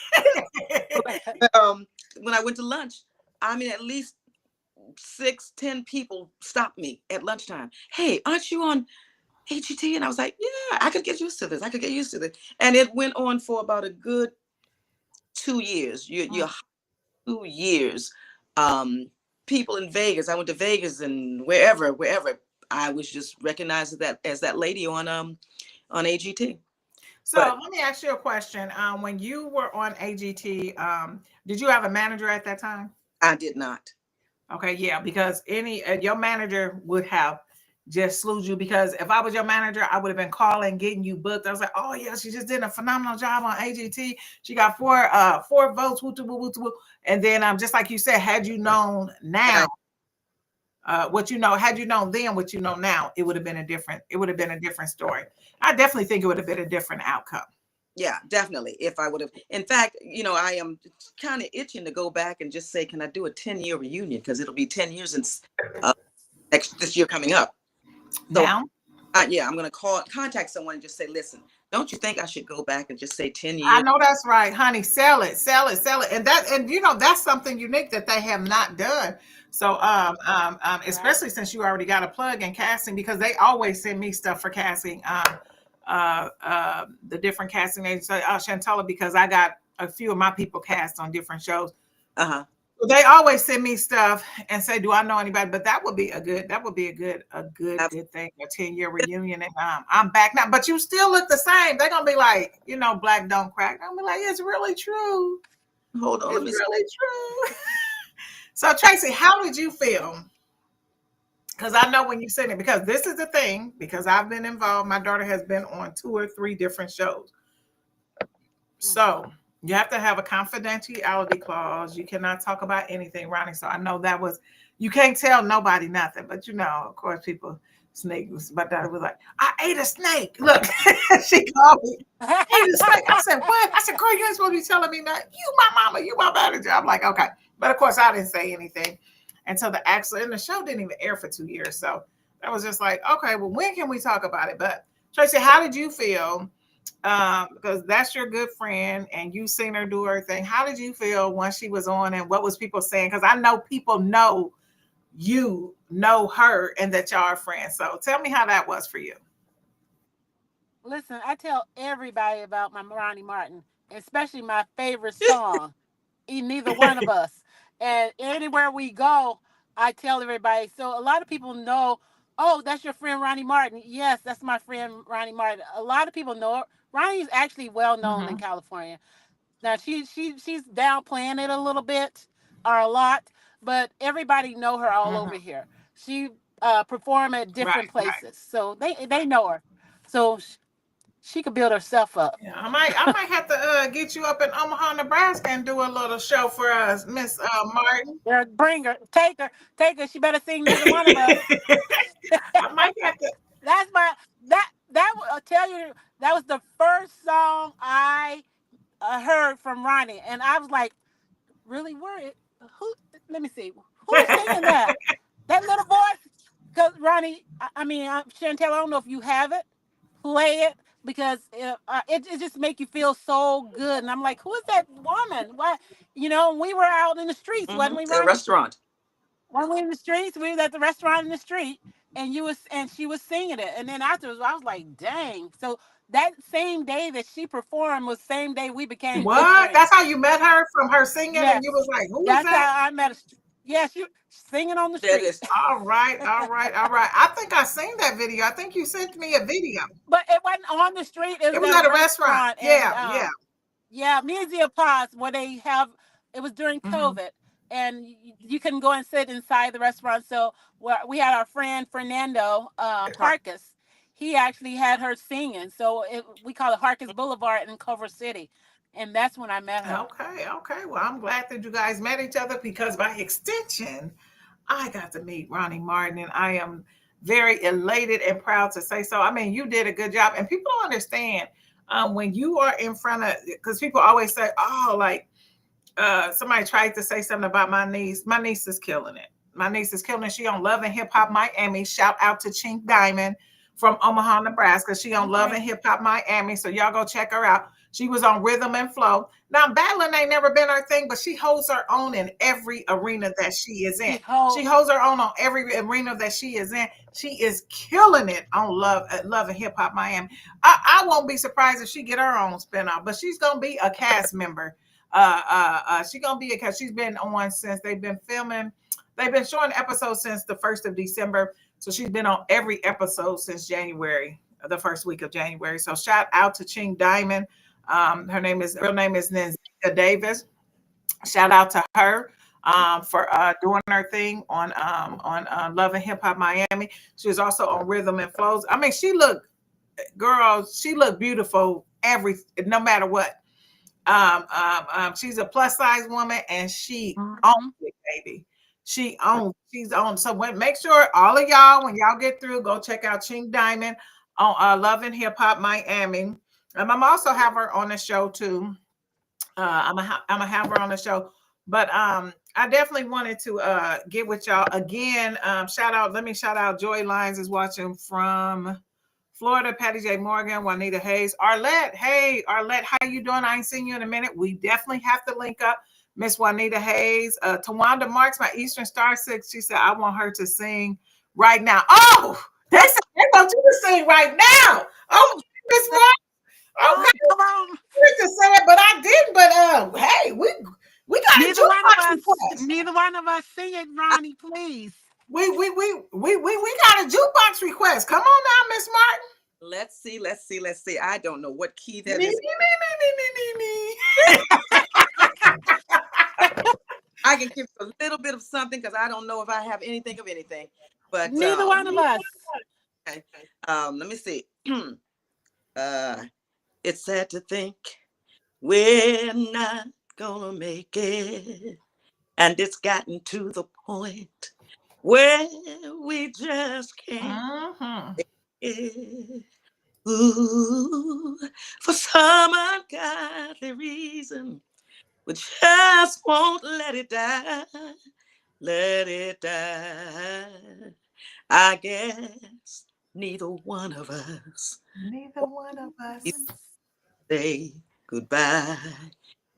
when I went to lunch, I mean, at least 6-10 people stopped me at lunchtime. "Hey, aren't you on AGT?" And I was like, "Yeah, I could get used to this. I could get used to this." And it went on for about a good 2 years. You're 2 years. People in Vegas. I went to Vegas and wherever I was just recognized as that lady on AGT. So let me ask you a question. When you were on AGT, did you have a manager at that time? I did not. Okay, yeah, because your manager would have just slewed you, because if I was your manager, I would have been calling, getting you booked. I was like, "Oh yeah, she just did a phenomenal job on AGT. She got four votes, woo, woo, woo, woo." And then just like you said, had you known now what you know, had you known then what you know now, it would have been a different story. I definitely think it would have been a different outcome. Yeah, definitely. If I would have, in fact, I am kind of itching to go back and just say, can I do a 10-year reunion? Because it'll be 10 years since this year coming up. So, now, yeah, I'm going to contact someone and just say, "Listen, don't you think I should go back and just say 10 years?" I know that's right, honey. Sell it. And that's something unique that they have not done. So, especially since you already got a plug in casting, because they always send me stuff for casting. The different casting agents, Chantella, because I got a few of my people cast on different shows. They always send me stuff and say, "Do I know anybody?" But that would be a good thing, a 10-year reunion. And I'm back now, but you still look the same. They're gonna be like, black don't crack. I'm like, "It's really true." Hold on, it's really true. So Tracy, how did you feel? Because I know when you said it, because this is the thing, because I've been involved. My daughter has been on 2 or 3 different shows. So you have to have a confidentiality clause. You cannot talk about anything, Ronnie. So I know you can't tell nobody nothing. But of course, people snake. My daughter was like, "I ate a snake." Look, she called me, "Ate a snake." I said, "What?" I said, "Girl, you ain't supposed to be telling me that. You my mama, you my manager." I'm like, "Okay." But of course, I didn't say anything. And so the show didn't even air for 2 years. So that was just like, okay, well, when can we talk about it? But Tracy, how did you feel? Because that's your good friend and you've seen her do her thing. How did you feel when she was on, and what was people saying? Because I know people know you know her and that y'all are friends. So tell me how that was for you. Listen, I tell everybody about my Ronee Martin, especially my favorite song, Neither One of Us. And anywhere we go, I tell everybody. So a lot of people know, "Oh, that's your friend Ronee Martin." Yes, that's my friend Ronee Martin. A lot of people know her. Ronnie is actually well known in California. Now she's downplaying it a little bit or a lot, but everybody know her all over here. She perform at different places, so they know her. So she could build herself up. Yeah, I might have to get you up in Omaha, Nebraska, and do a little show for us, Miss Martin. Yeah, bring her, take her. She better sing Neither One of Us. I might have to. That's my that I'll tell you, that was the first song I heard from Ronnie, and I was like, "Really? Who? Let me see. Who's singing that? That little voice?" Because Ronnie, Chantel, I don't know if you have it. Play it, because it just make you feel so good. And I'm like, "Who is that woman? Why?" We were out in the streets, wasn't we, At a Ronnie? restaurant. When we were in the streets, we was at the restaurant in the street, and she was singing it. And then afterwards, I was like, "Dang!" So that same day that she performed was the same day we became good What? friends. That's how you met her, from her singing, Yes, and you was like, "Who is that's that?" how I met her. Yeah, she singing on the That street. is All right. I think I seen that video. I think you sent me a video. But it wasn't on the street. It It was was at at a a restaurant. restaurant, and Yeah. yeah, Museum Paz, where they have. It was during COVID, and you couldn't go and sit inside the restaurant. So we had our friend Fernando Harkis. He actually had her singing. So we call it Harkis Boulevard in Culver City, and that's when I met her. Okay. Well, I'm glad that you guys met each other, because by extension, I got to meet Ronee Martin, and I am very elated and proud to say so. I mean, you did a good job, and people don't understand when you are in front of, because people always say, oh, like somebody tried to say something about my niece. My niece is killing it. My niece is killing it. She on Love and Hip Hop Miami. Shout out to Chink Diamond from Omaha, Nebraska. She on Love and Hip Hop Miami. So y'all go check her out. She was on Rhythm and Flow. Now, battling ain't never been her thing, but she holds her own in every arena that she is in. She holds her own on every arena that she is in. She is killing it on Love and Hip Hop Miami. I won't be surprised if she get her own spinoff, but she's gonna be a cast member. She's gonna be because she's been on since they've been filming. They've been showing episodes since the 1st of December. So she's been on every episode since January, the first week of January. So shout out to Ching Diamond. Her real name is Nanzika Davis. Shout out to her for doing her thing on Love and Hip Hop Miami. She was also on Rhythm and Flows. I mean, she looked beautiful no matter what. She's a plus size woman, and she owns it, baby. She's on. So make sure all of y'all, when y'all get through, go check out Ching Diamond on Love and Hip Hop Miami. I'm also have her on the show too. I'm gonna have her on the show. But I definitely wanted to get with y'all again. Let me shout out Joy Lyons is watching from Florida, Patty J. Morgan, Juanita Hayes, Arlette. Hey, Arlette, how you doing? I ain't seen you in a minute. We definitely have to link up. Miss Juanita Hayes, Tawanda Marks, my Eastern Star 6. She said, I want her to sing right now. Oh, they said they want you to sing right now. Oh, Miss Marks. Okay. Come on. I to say it, but I didn't. But hey, we got neither one of us sing it, Ronnie, please. We got a jukebox request. Come on now, Miss Martin. Let's see. I don't know what key that is. I can give a little bit of something because I don't know if I have anything of anything. But neither one of us. Okay. Let me see. It's sad to think we're not gonna make it, and it's gotten to the point where we just can't. Ooh, for some ungodly reason, we just won't let it die. Let it die. I guess neither one of us say goodbye.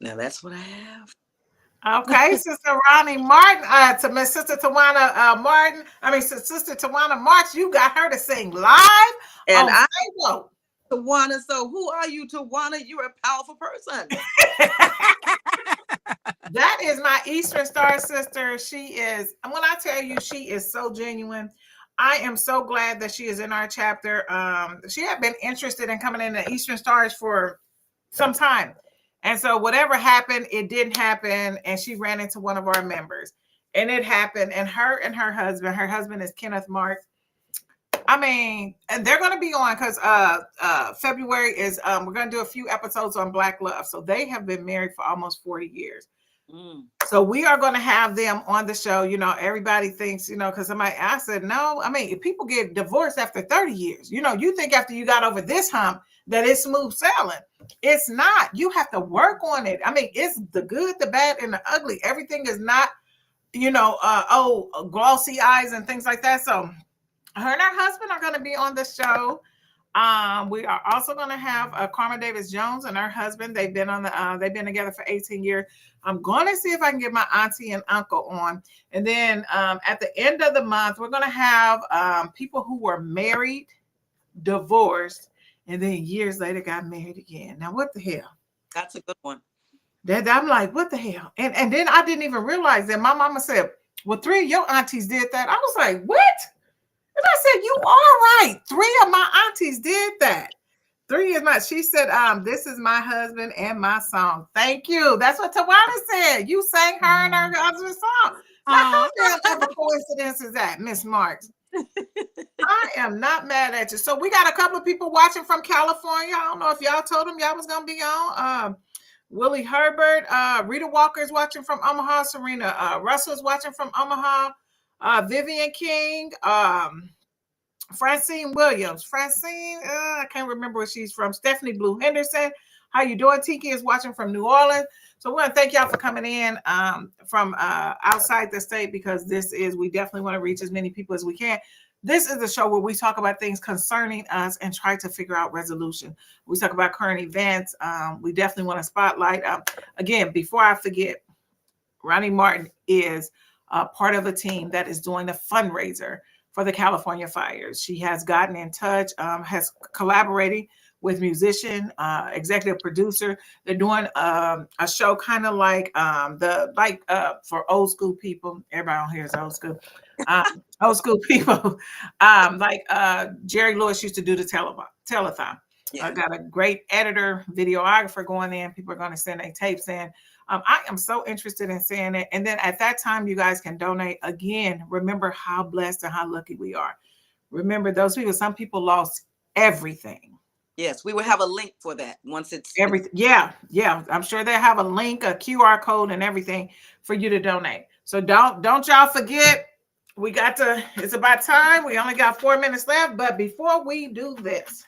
Now that's what I have. Okay, Sister Ronee Martin, to Miss Sister Tawana Martin. Sister Tawana March, you got her to sing live. And Tawana, so who are you, Tawana? You're a powerful person. That is my Eastern Star sister. She is, when I tell you, she is so genuine. I am so glad that she is in our chapter. She had been interested in coming in the Eastern Stars for some time. And so whatever happened, it didn't happen. And she ran into one of our members. And it happened. And her husband is Kenneth Mark. And they're going to be on because February is, we're going to do a few episodes on Black Love. So they have been married for almost 40 years. So we are going to have them on the show. Everybody thinks, because I said, no, if people get divorced after 30 years, you think after you got over this hump that it's smooth sailing. It's not. You have to work on it. It's the good, the bad, and the ugly. Everything is not, glossy eyes and things like that. So her and her husband are going to be on the show. We are also going to have Karma Davis Jones and her husband. They've been they've been together for 18 years. I'm going to see if I can get my auntie and uncle on. And then at the end of the month, we're going to have people who were married, divorced, and then years later got married again. Now, what the hell? That's a good one. I'm like, what the hell? And then I didn't even realize that my mama said, well, 3 of your aunties did that. I was like, what? And I said, you are right. 3 of my aunties did that. 3 is my, she said, this is my husband and my song. Thank you. That's what Tawana said. You sang her and her husband's song. Now, how damn of a coincidence is that, Miss Marks? I am not mad at you. So we got a couple of people watching from California. I don't know if y'all told them y'all was going to be on. Willie Herbert, Rita Walker's watching from Omaha. Serena Russell's watching from Omaha. Vivian King, Francine Williams. I can't remember where she's from. Stephanie Blue Henderson. How you doing? Tiki is watching from New Orleans. So we want to thank y'all for coming in from outside the state, because we definitely want to reach as many people as we can. This is the show where we talk about things concerning us and try to figure out resolution. We talk about current events. We definitely want to spotlight. Again, before I forget, Ronee Martin is part of a team that is doing a fundraiser for the California fires. She has gotten in touch, has collaborated with musician, executive producer. They're doing a show kind of like for old school people. Everybody on here is old school. Old school people, like Jerry Lewis used to do the telethon. Yeah. Got a great editor, videographer going in. People are going to send their tapes in. I am so interested in seeing it. And then at that time, you guys can donate. Again, remember how blessed and how lucky we are. Remember those people, some people lost everything. Yes, we will have a link for that once it's everything. Yeah. I'm sure they have a link, a QR code and everything for you to donate. So don't y'all forget, it's about time. We only got 4 minutes left. But before we do this,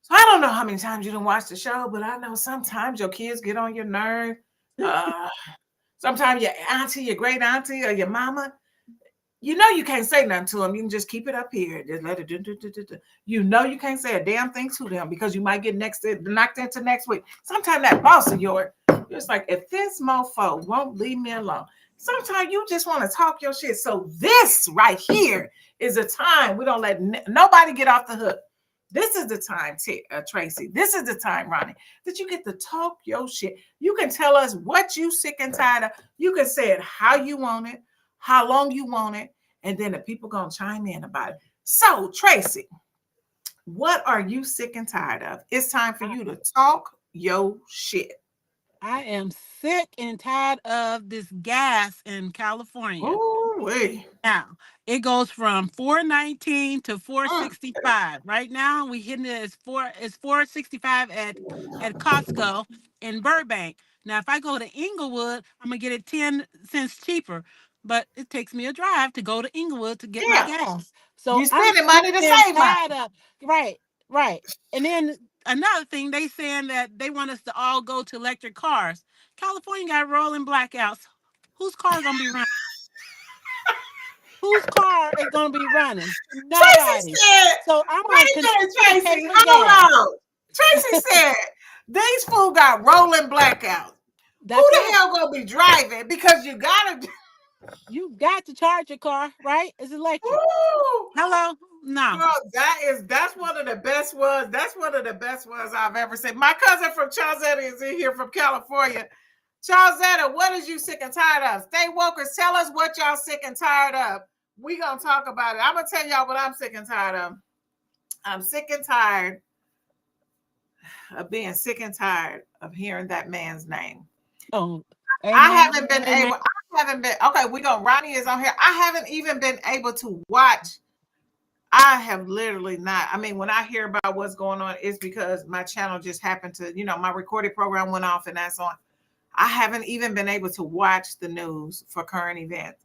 so I don't know how many times you didn't watch the show, but I know sometimes your kids get on your nerve. Sometimes your auntie, your great auntie, or your mama, you can't say nothing to them. You can just keep it up here. Just let it do. You can't say a damn thing to them, because you might get knocked into next week. Sometimes that boss of yours, it's like, if this mofo won't leave me alone. Sometimes you just want to talk your shit. So this right here is a time we don't let nobody get off the hook. This is the time, Tracy. This is the time, Ronnie, that you get to talk your shit. You can tell us what you sick and tired of. You can say it how you want it, how long you want it, and then the people gonna chime in about it. So, Tracy, what are you sick and tired of? It's time for you to talk your shit. I am sick and tired of this gas in California. Oh, wait. Now, it goes from $4.19 to $4.65. Right now, we hitting it as $4.65 at Costco in Burbank. Now, if I go to Inglewood, I'm gonna get it 10 cents cheaper. But it takes me a drive to go to Inglewood to get my gas. So you spending money to save money. Right. And then another thing, they saying that they want us to all go to electric cars. California got rolling blackouts. Whose car gonna be running? Whose car is gonna be running? Nobody. So I'm gonna Tracy, hold on. Tracy said these fools got rolling blackouts. Who the hell gonna be driving? Because you got to charge your car, right? It's electric. Ooh. Hello? No. Girl, that's one of the best ones. That's one of the best ones I've ever seen. My cousin from Charlesetta is in here from California. Charlesetta, what is you sick and tired of? Stay wokers, tell us what y'all sick and tired of. We gonna talk about it. I'm gonna tell y'all what I'm sick and tired of. I'm sick and tired of being sick and tired of hearing that man's name. Oh, I haven't been able. Okay, Ronnie is on here. I haven't even been able to watch. I have literally not. I mean, when I hear about what's going on, it's because my channel just happened to, my recorded program went off and that's on. I haven't even been able to watch the news for current events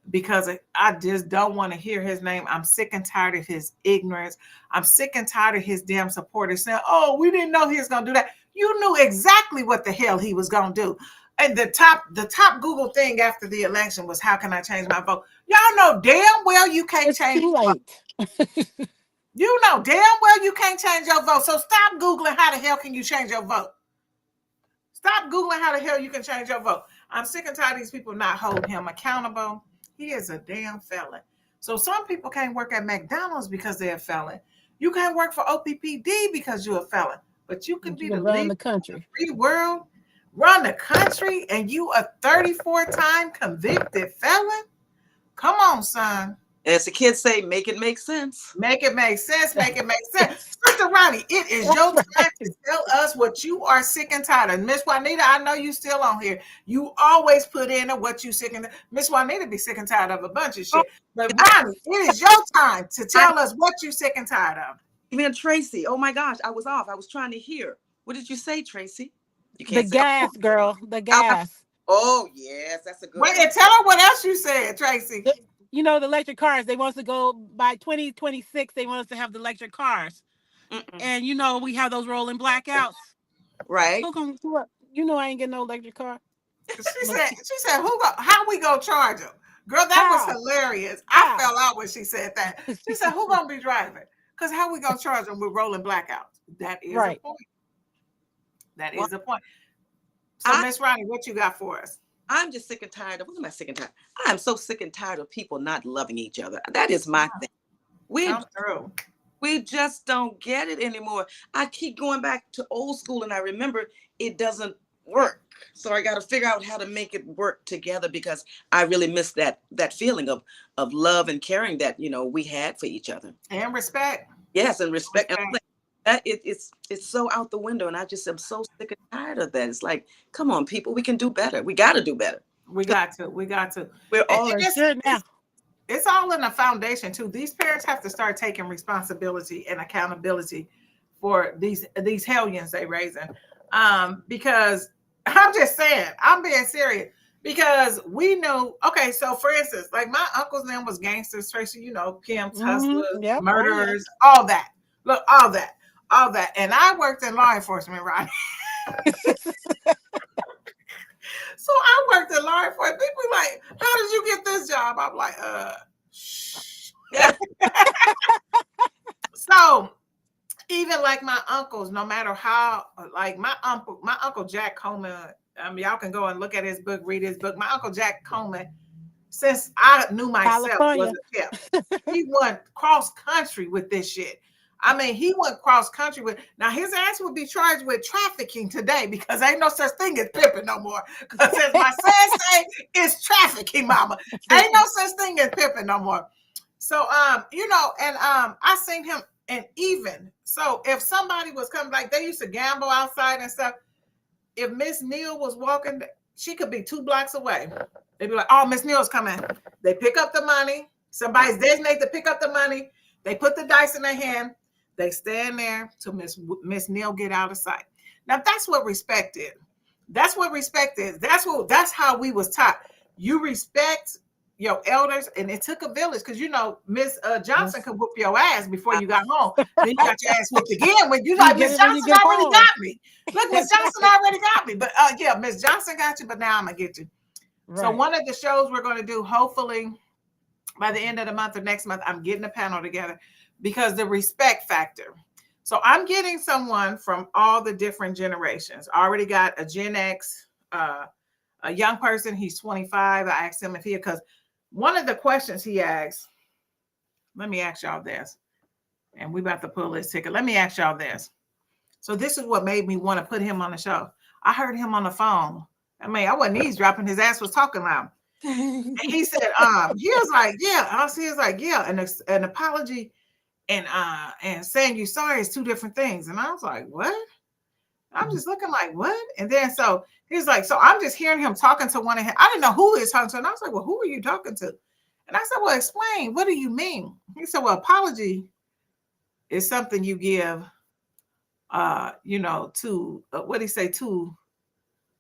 because I just don't want to hear his name. I'm sick and tired of his ignorance. I'm sick and tired of his damn supporters saying, oh, we didn't know he was going to do that. You knew exactly what the hell he was going to do. And the top Google thing after the election was, how can I change my vote? Y'all know damn well you can't change your vote. You know damn well you can't change your vote. So stop Googling how the hell can you change your vote. Stop Googling how the hell you can change your vote. I'm sick and tired of these people not holding him accountable. He is a damn felon. So some people can't work at McDonald's because they're a felon. You can't work for OPPD because you're a felon. But you can be the leader the country. Of the free world, run the country, and you a 34-time convicted felon? Come on, son. As the kids say, make it make sense. Make it make sense. Make it make sense. Sister Ronnie, it is your time to tell us what you are sick and tired of. Miss Juanita, I know you still on here. You always put in what you sick and Miss Juanita be sick and tired of a bunch of shit. But Ronnie, it is your time to tell us what you sick and tired of. Even Tracy, oh my gosh, I was off. I was trying to hear. What did you say, Tracy? You can't say gas, girl. The gas. Oh, yes, that's a good Wait, one. and tell her what else you said, Tracy. You know, the electric cars, they want us to go by 2026, they want us to have the electric cars. And you know, we have those rolling blackouts. Right. You know I ain't getting no electric car. She said, how we gonna charge them? Girl, that was hilarious. I fell out when she said that. She said, who gonna be driving? Because how we gonna charge them with rolling blackouts? That is a point. That is a point. So, Miss Ronnie, what you got for us? I'm just sick and tired of, what am I sick and tired? I'm so sick and tired of people not loving each other. That is my thing. We just don't get it anymore. I keep going back to old school and I remember it doesn't work. So I got to figure out how to make it work together because I really miss that feeling of love and caring that, you know, we had for each other. And respect. Yes, and respect. And that it's so out the window and I just am so sick and tired of that. It's like, come on, people, we can do better. We got to do better. We got to. We're all it's all in the foundation too. These parents have to start taking responsibility and accountability for these hellions they raising. Because I'm just saying, I'm being serious. Because we know, okay, so for instance, like my uncle's name was gangsters, Tracy, you know, pimps, hustlers, murderers, all that. Look, all that. And I worked in law enforcement, right? So I worked in law enforcement. People like, how did you get this job? I'm like, shh. So even like my uncles, no matter how, like my uncle Jack Coleman, y'all can go and look at his book, read his book. My uncle Jack Coleman, since I knew myself, was a tip. He went cross country with this shit. I mean, he went cross country with. Now his ass would be charged with trafficking today because ain't no such thing as pimping no more. Because as my son say, it's trafficking, mama. Ain't no such thing as pimping no more. So you know, and I seen him, and even so, if somebody was coming, like they used to gamble outside and stuff. If Miss Neal was walking, she could be 2 blocks away. They'd be like, "Oh, Miss Neal's coming." They pick up the money. Somebody's designated to pick up the money. They put the dice in their hand. They stand there till Miss Neal get out of sight. Now that's what respect is. That's what respect is. That's how we was taught. You respect your elders, and it took a village because you know Miss Johnson could whoop your ass before you got home. Then you got your ass whooped again when you like Miss Johnson already got me. Look, Miss Johnson already got me. But yeah, Miss Johnson got you, but now I'm gonna get you. Right. So one of the shows we're gonna do, hopefully by the end of the month or next month, I'm getting a panel together. Because the respect factor. So I'm getting someone from all the different generations. I already got a Gen X, a young person. He's 25. I asked him if because one of the questions he asked, let me ask y'all this. And we about to pull his ticket. Let me ask y'all this. So this is what made me want to put him on the show. I heard him on the phone. I mean, I wasn't eavesdropping. His ass was talking loud. And he said, he was like, yeah. He was like, yeah, an apology and saying you sorry is 2 different things. And I was like, what? I'm just looking like, what? And then so he's like, so I'm just hearing him talking to one of him. I didn't know who he was talking to. And I was like, well, who are you talking to? And I said, well, explain. What do you mean? He said, well, apology is something you give, you know, to what do you say, to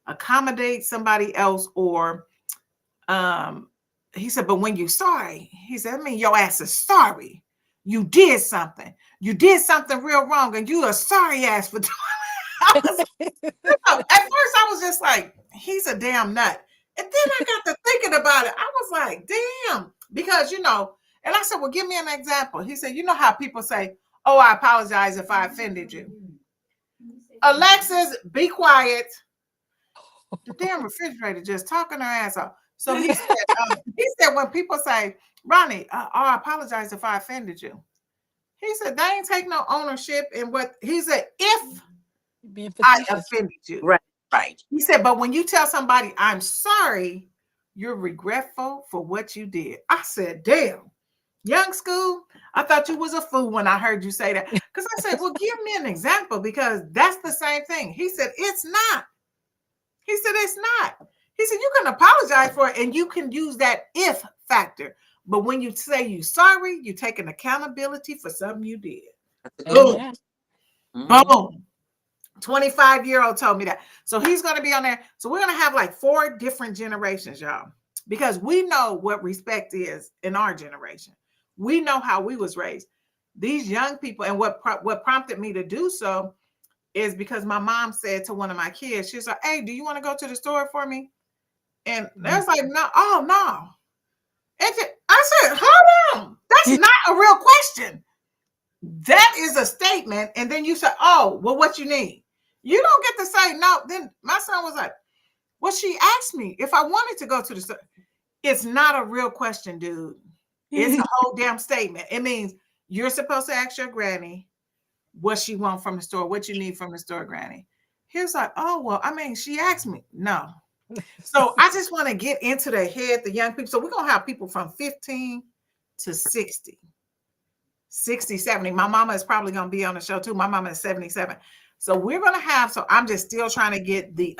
accommodate somebody else, or he said, but when you're sorry, he said, I mean, your ass is sorry. You did something. You did something real wrong, and you a sorry ass for doing it. At first, I was just like, he's a damn nut. And then I got to thinking about it. I was like, damn. Because, you know, and I said, well, give me an example. He said, you know how people say, oh, I apologize if I offended you. Alexis, be quiet. The damn refrigerator just talking her ass off. So he said, when people say, Ronnie, I apologize if I offended you. He said, they ain't take no ownership in what he said, if I offended you. Right. He said, but when you tell somebody, I'm sorry, you're regretful for what you did. I said, damn, young school, I thought you was a fool when I heard you say that. Because I said, well, give me an example, because that's the same thing. He said, it's not. He said, it's not. He said, you can apologize for it, and you can use that if factor. But when you say you're sorry, you take an accountability for something you did. Boom. Boom. 25-year-old told me that. So he's going to be on there. So we're going to have like 4 different generations, y'all, because we know what respect is in our generation. We know how we was raised. These young people, and what prompted me to do so is because my mom said to one of my kids, she's like, "Hey, do you want to go to the store for me?" And there's like, "No, oh no." I said, "Hold on, that's not a real question. That is a statement." And then you say, "Oh, well, what you need?" You don't get to say no. Then my son was like, "Well, she asked me if I wanted to go to the store." It's not a real question, dude. It's a whole damn statement. It means you're supposed to ask your granny what she want from the store, what you need from the store, granny. He was like, "Oh, well, I mean, she asked me." No. So I just want to get into the head, the young people. So we're going to have people from 15 to 60, 70. My mama is probably going to be on the show too. My mama is 77. So we're going to have, so I'm just still trying to get the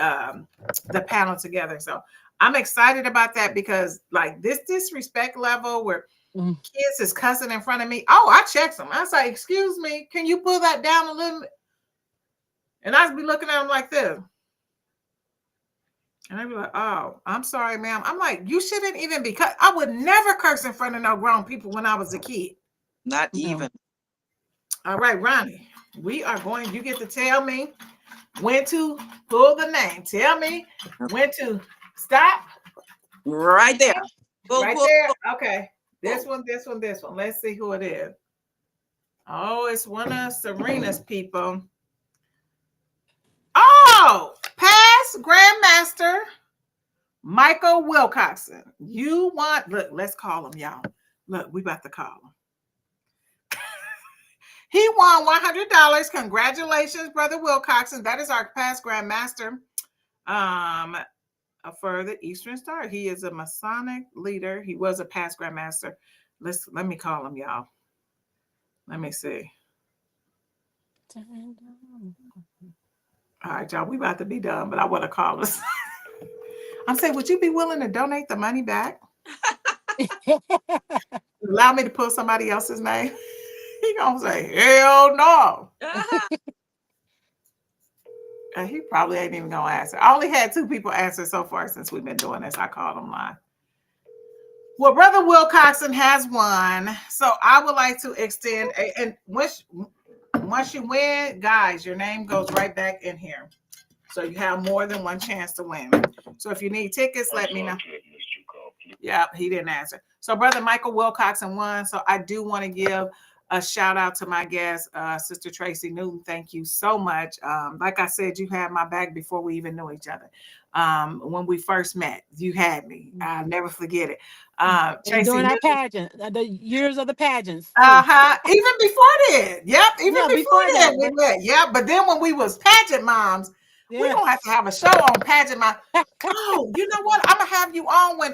panel together. So I'm excited about that because like this disrespect level where kids is cussing in front of me. Oh, I checked them. I was like, "Excuse me, can you pull that down a little bit?" And I'd be looking at them like this. And I'd be like, "Oh, I'm sorry, ma'am." I'm like, "You shouldn't even be I would never curse in front of no grown people when I was a kid. Not even. All right, Ronnie, we are going, you get to tell me when to pull the name. Tell me when to stop. Right there. Right there. Okay. This one. Let's see who it is. Oh, it's one of Serena's people. Oh, past Grandmaster Michael Wilcoxon. You want, look, let's call him, y'all. Look, we about to call him. He won $100. Congratulations, Brother Wilcoxon. That is our past Grandmaster for the Eastern Star. He is a Masonic leader. He was a past Grandmaster. Let me call him, y'all. Let me see. All right, y'all, we about to be done, but I want to call us. I'm saying, would you be willing to donate the money back? Allow me to pull somebody else's name? He gonna say, "Hell no." And he probably ain't even gonna answer. I only had 2 people answer so far since we've been doing this. I called them live. Well, Brother Wilcoxon has won. So I would like to extend and once you win, guys, your name goes right back in here. So you have more than one chance to win. So if you need tickets, let me know. Yeah, he didn't answer. So Brother Michael Wilcoxon won. So I do want to give a shout out to my guest, Sister Tracy Newton. Thank you so much. Like I said, you had my back before we even knew each other. When we first met, you had me. I'll never forget it. Tracy doing our pageant, the years of the pageants. Even before that. Yep. Even before that. We met. Yeah. But then when we was pageant moms, we're gonna have to have a show on pageant mom. Oh, you know what? I'm gonna have you on when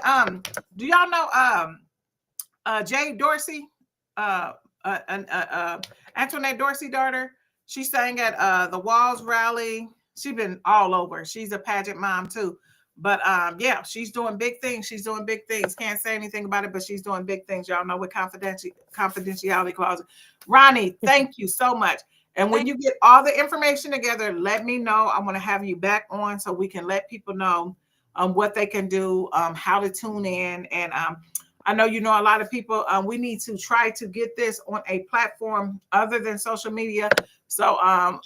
do y'all know Jay Dorsey? Antoinette Dorsey daughter. She sang at the Walls rally. She's been all over. She's a pageant mom too. But yeah, she's doing big things. She's doing big things. Can't say anything about it, but she's doing big things. Y'all know with confidentiality clause. Ronnie, thank you so much. And when you get all the information together, let me know. I want to have you back on so we can let people know what they can do, how to tune in. And I know you know a lot of people. We need to try to get this on a platform other than social media. So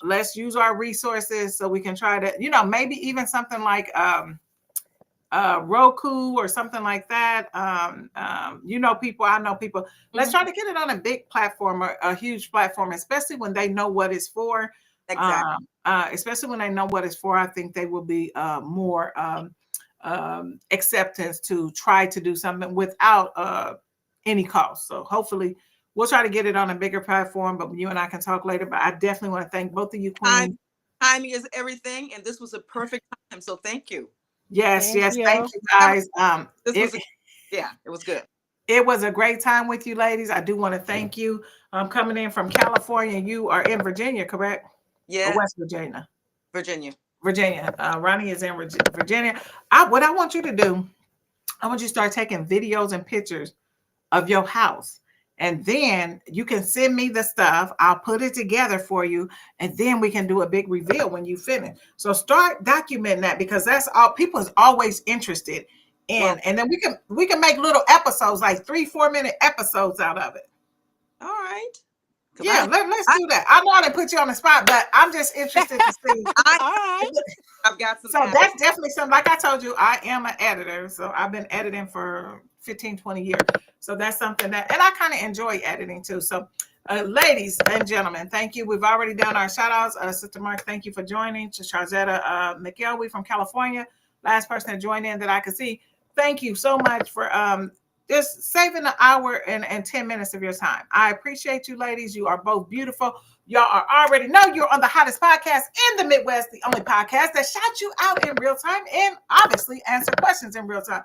let's use our resources so we can try to, you know, maybe even something like Roku or something like that. You know people, I know people. Let's try to get it on a big platform or a huge platform, especially when they know what it's for. Exactly. Especially when they know what it's for, I think they will be more acceptance to try to do something without any cost. So hopefully we'll try to get it on a bigger platform, but you and I can talk later. But I definitely want to thank both of you, Queen. Timing is everything, and this was a perfect time. So thank you. Yes, thank you guys. It was good. It was a great time with you, ladies. I do want to thank you. I'm coming in from California. You are in Virginia, correct? Yeah. Or West Virginia. Virginia. Ronnie is in Virginia. What I want you to do, I want you to start taking videos and pictures of your house And then you can send me the stuff. I'll put it together for you. And then we can do a big reveal when you finish. So start documenting that, because that's all people is always interested in. Well, and then we can make little episodes, like 3-4 minute episodes out of it. all right. Yeah, let's do that. I know I didn't put you on the spot, but I'm just interested to see. All right. I've got some. So that's definitely something. Like I told you, I am an editor. So I've been editing for 15, 20 years. So that's something that, and I kind of enjoy editing too. So ladies and gentlemen, thank you. We've already done our shout outs. Sister Mark, thank you for joining. To Charzetta McElwee from California, last person to join in that I could see. Thank you so much for just saving an hour and 10 minutes of your time. I appreciate you, ladies. You are both beautiful. Y'all are already know you're on the hottest podcast in the Midwest, the only podcast that shouts you out in real time and obviously answer questions in real time.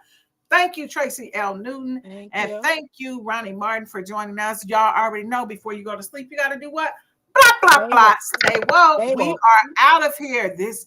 Thank you, Tracy L. Newton. Thank you, Ronee Martin, for joining us. Y'all already know before you go to sleep, you got to do what? Blah, blah, blah. Stay woke. We are out of here this